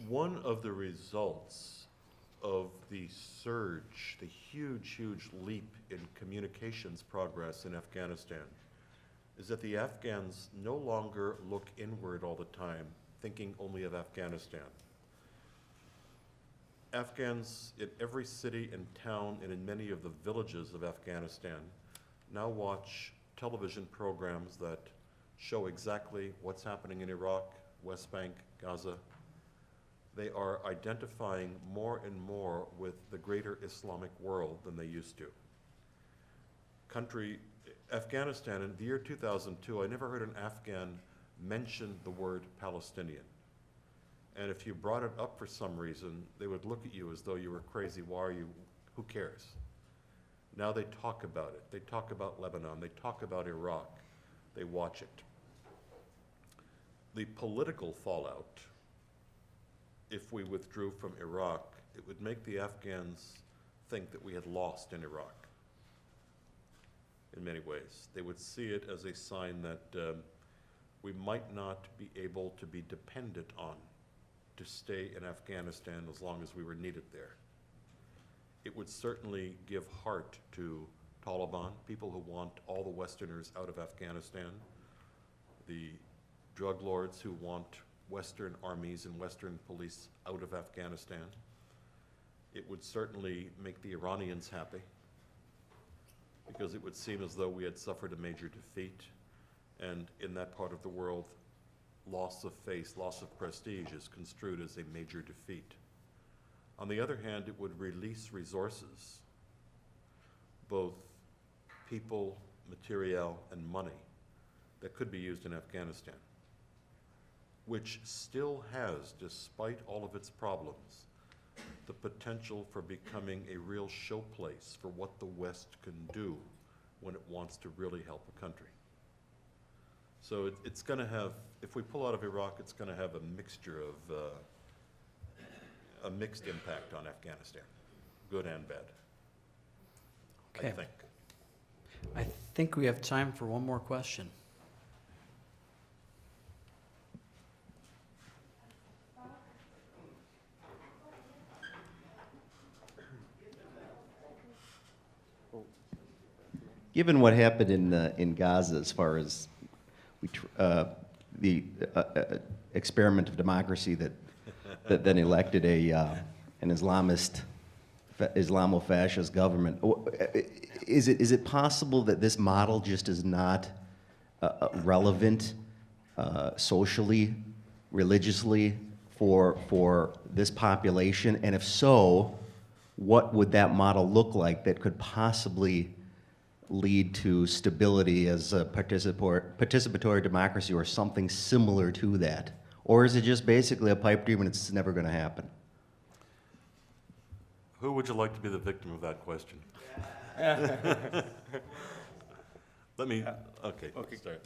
S3: One of the results of the surge, the huge, huge leap in communications progress in Afghanistan, is that the Afghans no longer look inward all the time, thinking only of Afghanistan. Afghans in every city and town and in many of the villages of Afghanistan now watch television programs that show exactly what's happening in Iraq, West Bank, Gaza. They are identifying more and more with the greater Islamic world than they used to. Afghanistan, in the year 2002, I never heard an Afghan mention the word Palestinian. And if you brought it up for some reason, they would look at you as though you were crazy. Why are you, who cares? Now they talk about it. They talk about Lebanon. They talk about Iraq. They watch it. The political fallout, if we withdrew from Iraq, it would make the Afghans think that we had lost in Iraq in many ways. They would see it as a sign that we might not be able to be dependent on to stay in Afghanistan as long as we were needed there. It would certainly give heart to Taliban, people who want all the Westerners out of Afghanistan, the drug lords who want Western armies and Western police out of Afghanistan. It would certainly make the Iranians happy, because it would seem as though we had suffered a major defeat, and in that part of the world, loss of face, loss of prestige is construed as a major defeat. On the other hand, it would release resources, both people, material, and money, that could be used in Afghanistan, which still has, despite all of its problems, the potential for becoming a real showplace for what the West can do when it wants to really help a country. So it's going to have, if we pull out of Iraq, it's going to have a mixture of, a mixed impact on Afghanistan, good and bad,
S1: Okay.
S3: I think.
S1: I think we have time for one more question.
S9: Given what happened in Gaza, as far as the experiment of democracy that then elected an Islamo-fascist government, is it possible that this model just is not relevant socially, religiously for this population? And if so, what would that model look like that could possibly lead to stability as a participatory democracy or something similar to that? Or is it just basically a pipe dream and it's never going to happen?
S3: Who would you like to be the victim of that question? Let me, okay, start.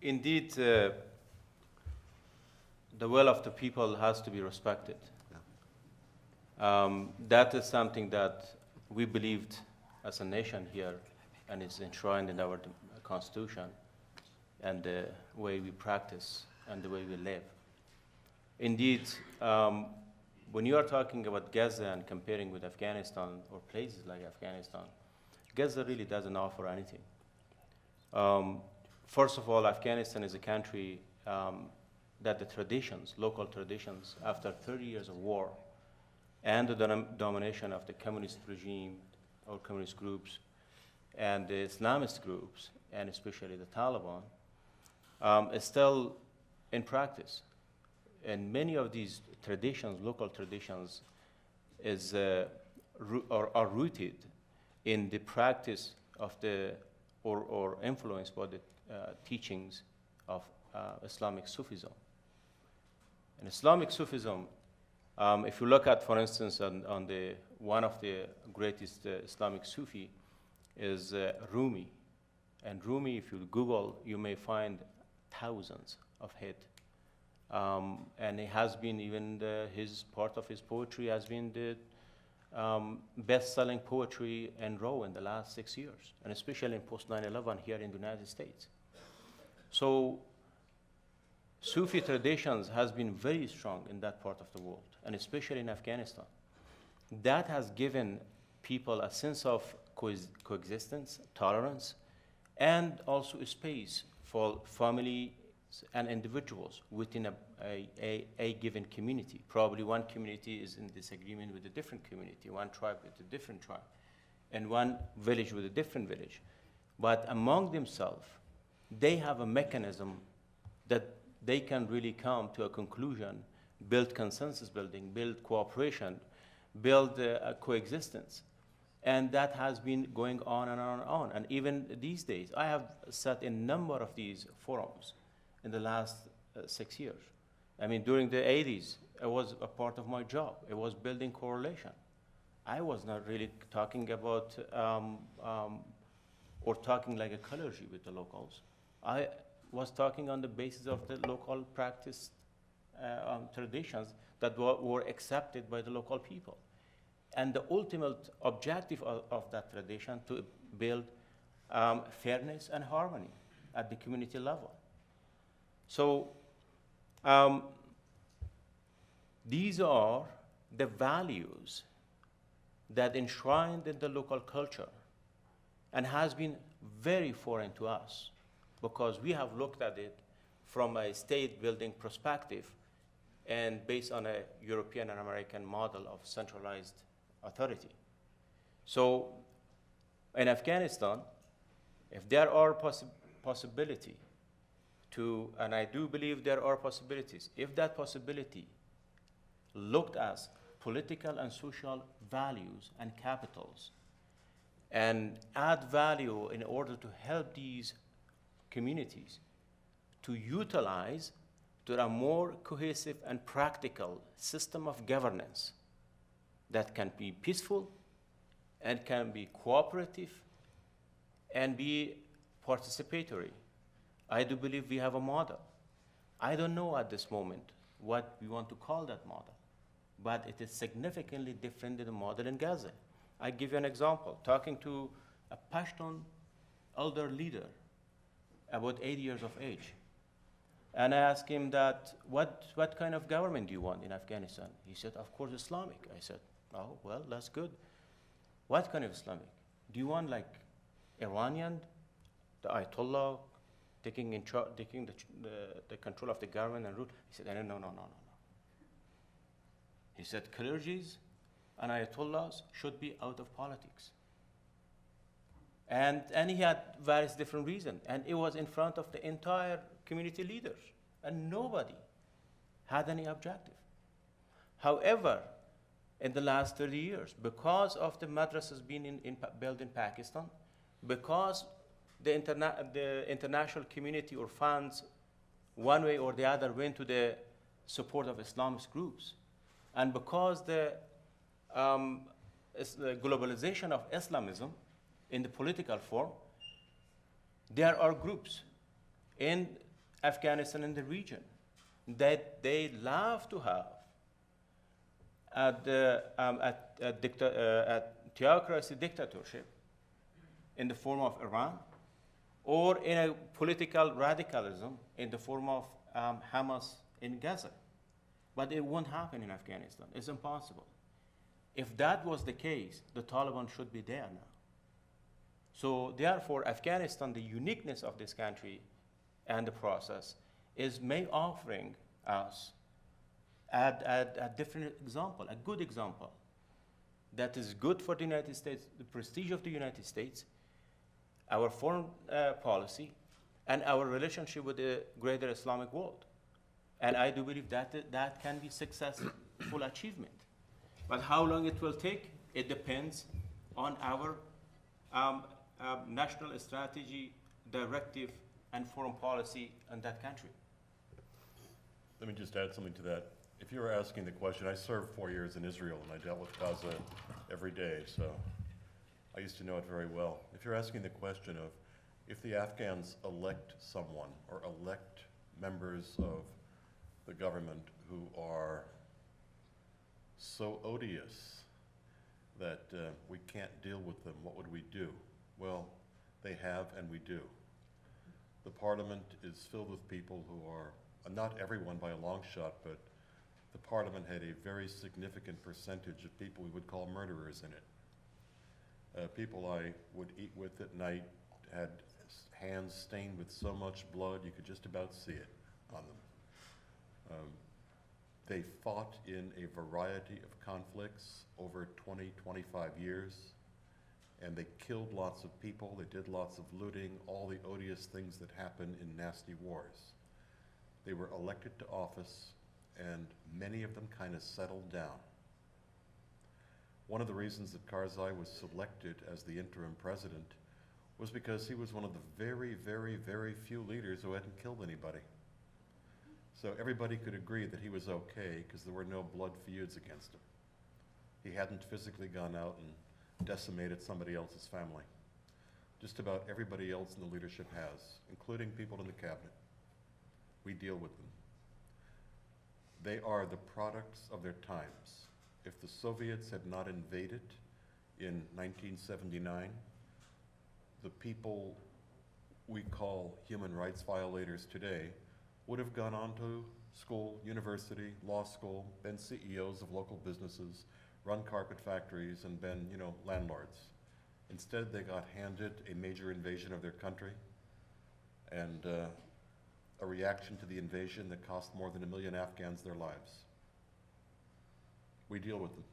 S4: Indeed, the will of the people has to be respected. That is something that we believed as a nation here, and it's enshrined in our Constitution and the way we practice and the way we live. Indeed, when you are talking about Gaza and comparing with Afghanistan or places like Afghanistan, Gaza really doesn't offer anything. First of all, Afghanistan is a country that the traditions, local traditions, after 30 years of war and the domination of the communist regime or communist groups and the Islamist groups, and especially the Taliban, is still in practice. And many of these traditions, local traditions, are rooted in the practice of or influenced by the teachings of Islamic Sufism. And Islamic Sufism, if you look at, for instance, on one of the greatest Islamic Sufi is Rumi. And Rumi, if you Google, you may find thousands of hits. And it has been even part of his poetry has been the best-selling poetry in row in the last 6 years, and especially in post 9/11 here in the United States. So Sufi traditions has been very strong in that part of the world, and especially in Afghanistan. That has given people a sense of coexistence, tolerance, and also a space for families and individuals within a given community. Probably one community is in disagreement with a different community, one tribe with a different tribe, and one village with a different village. But among themselves, they have a mechanism that they can really come to a conclusion, build consensus building, build cooperation, build coexistence. And that has been going on and on and on. And even these days, I have sat in a number of these forums in the last 6 years. I mean, during the 80s, it was a part of my job. It was building correlation. I was not really talking about or talking like a clergy with the locals. I was talking on the basis of the local practice traditions that were accepted by the local people. And the ultimate objective of that tradition to build fairness and harmony at the community level. So these are the values that enshrined in the local culture and has been very foreign to us because we have looked at it from a state building perspective and based on a European and American model of centralized authority. So in Afghanistan, if there are possibility to, and I do believe there are possibilities, if that possibility looked as political and social values and capitals and add value in order to help these communities to utilize to a more cohesive and practical system of governance that can be peaceful and can be cooperative and be participatory. I do believe we have a model. I don't know at this moment what we want to call that model, but it is significantly different than the model in Gaza. I give you an example. Talking to a Pashtun elder leader, about 80 years of age, and I asked him that, what kind of government do you want in Afghanistan? He said, of course, Islamic. I said, oh, well, that's good. What kind of Islamic? Do you want like Iranian, the Ayatollah, taking the control of the government and rule? He said, no. He said, clergies and Ayatollahs should be out of politics. And he had various different reasons. And it was in front of the entire community leaders. And nobody had any objective. However, in the last 30 years because of the madrasas being built in Pakistan, because the international community or funds, one way or the other, went to the support of Islamist groups, and because the globalization of Islamism in the political form, there are groups in Afghanistan and the region that they love to have a theocracy dictatorship in the form of Iran, or in a political radicalism in the form of Hamas in Gaza. But it won't happen in Afghanistan. It's impossible. If that was the case, the Taliban should be there now. So therefore, Afghanistan, the uniqueness of this country and the process is offering us a different example, a good example that is good for the United States, the prestige of the United States, our foreign policy, and our relationship with the greater Islamic world. And I do believe that can be successful achievement. But how long it will take, it depends on our national strategy, directive, and foreign policy in that country.
S3: Let me just add something to that. If you were asking the question, I served 4 years in Israel and I dealt with Gaza every day, so I used to know it very well. If you're asking the question of if the Afghans elect someone or elect members of the government who are so odious that we can't deal with them, what would we do? Well, they have and we do. The parliament is filled with people who are, not everyone by a long shot, but the parliament had a very significant percentage of people we would call murderers in it. People I would eat with at night had hands stained with so much blood you could just about see it on them. They fought in a variety of conflicts over 20, 25 years, and they killed lots of people, they did lots of looting, all the odious things that happen in nasty wars. They were elected to office, and many of them kind of settled down. One of the reasons that Karzai was selected as the interim president was because he was one of the very, very, very few leaders who hadn't killed anybody. So everybody could agree that he was okay because there were no blood feuds against him. He hadn't physically gone out and decimated somebody else's family. Just about everybody else in the leadership has, including people in the cabinet. We deal with them. They are the products of their times. If the Soviets had not invaded in 1979, the people we call human rights violators today would have gone on to school, university, law school, been CEOs of local businesses, run carpet factories, and been, landlords. Instead, they got handed a major invasion of their country and a reaction to the invasion that cost more than 1 million Afghans their lives. We deal with them.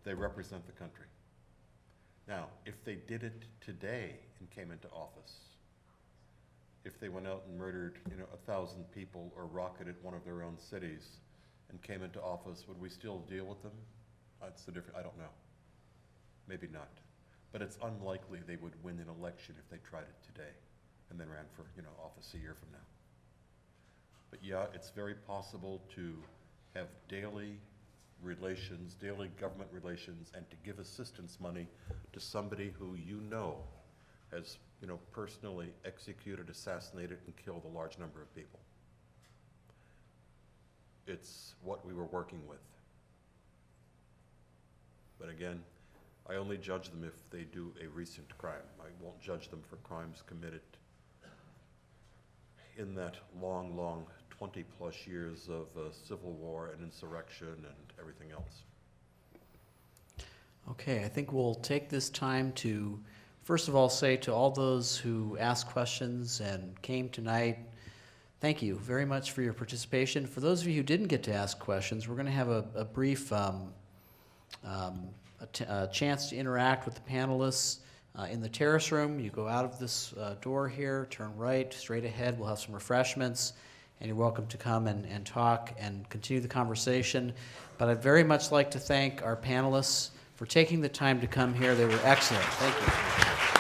S3: They represent the country. Now, if they did it today and came into office, if they went out and murdered, 1,000 people or rocketed one of their own cities and came into office, would we still deal with them? That's the difference. I don't know. Maybe not. But it's unlikely they would win an election if they tried it today and then ran for, office a year from now. But yeah, it's very possible to have daily relations, daily government relations, and to give assistance money to somebody who has personally executed, assassinated, and killed a large number of people. It's what we were working with. But again, I only judge them if they do a recent crime. I won't judge them for crimes committed in that long, long 20-plus years of civil war and insurrection and everything else.
S1: Okay, I think we'll take this time to, first of all, say to all those who asked questions and came tonight, thank you very much for your participation. For those of you who didn't get to ask questions, we're going to have a brief chance to interact with the panelists in the terrace room. You go out of this door here, turn right, straight ahead. We'll have some refreshments. and you're welcome to come and talk and continue the conversation. But I'd very much like to thank our panelists for taking the time to come here. They were excellent. Thank you.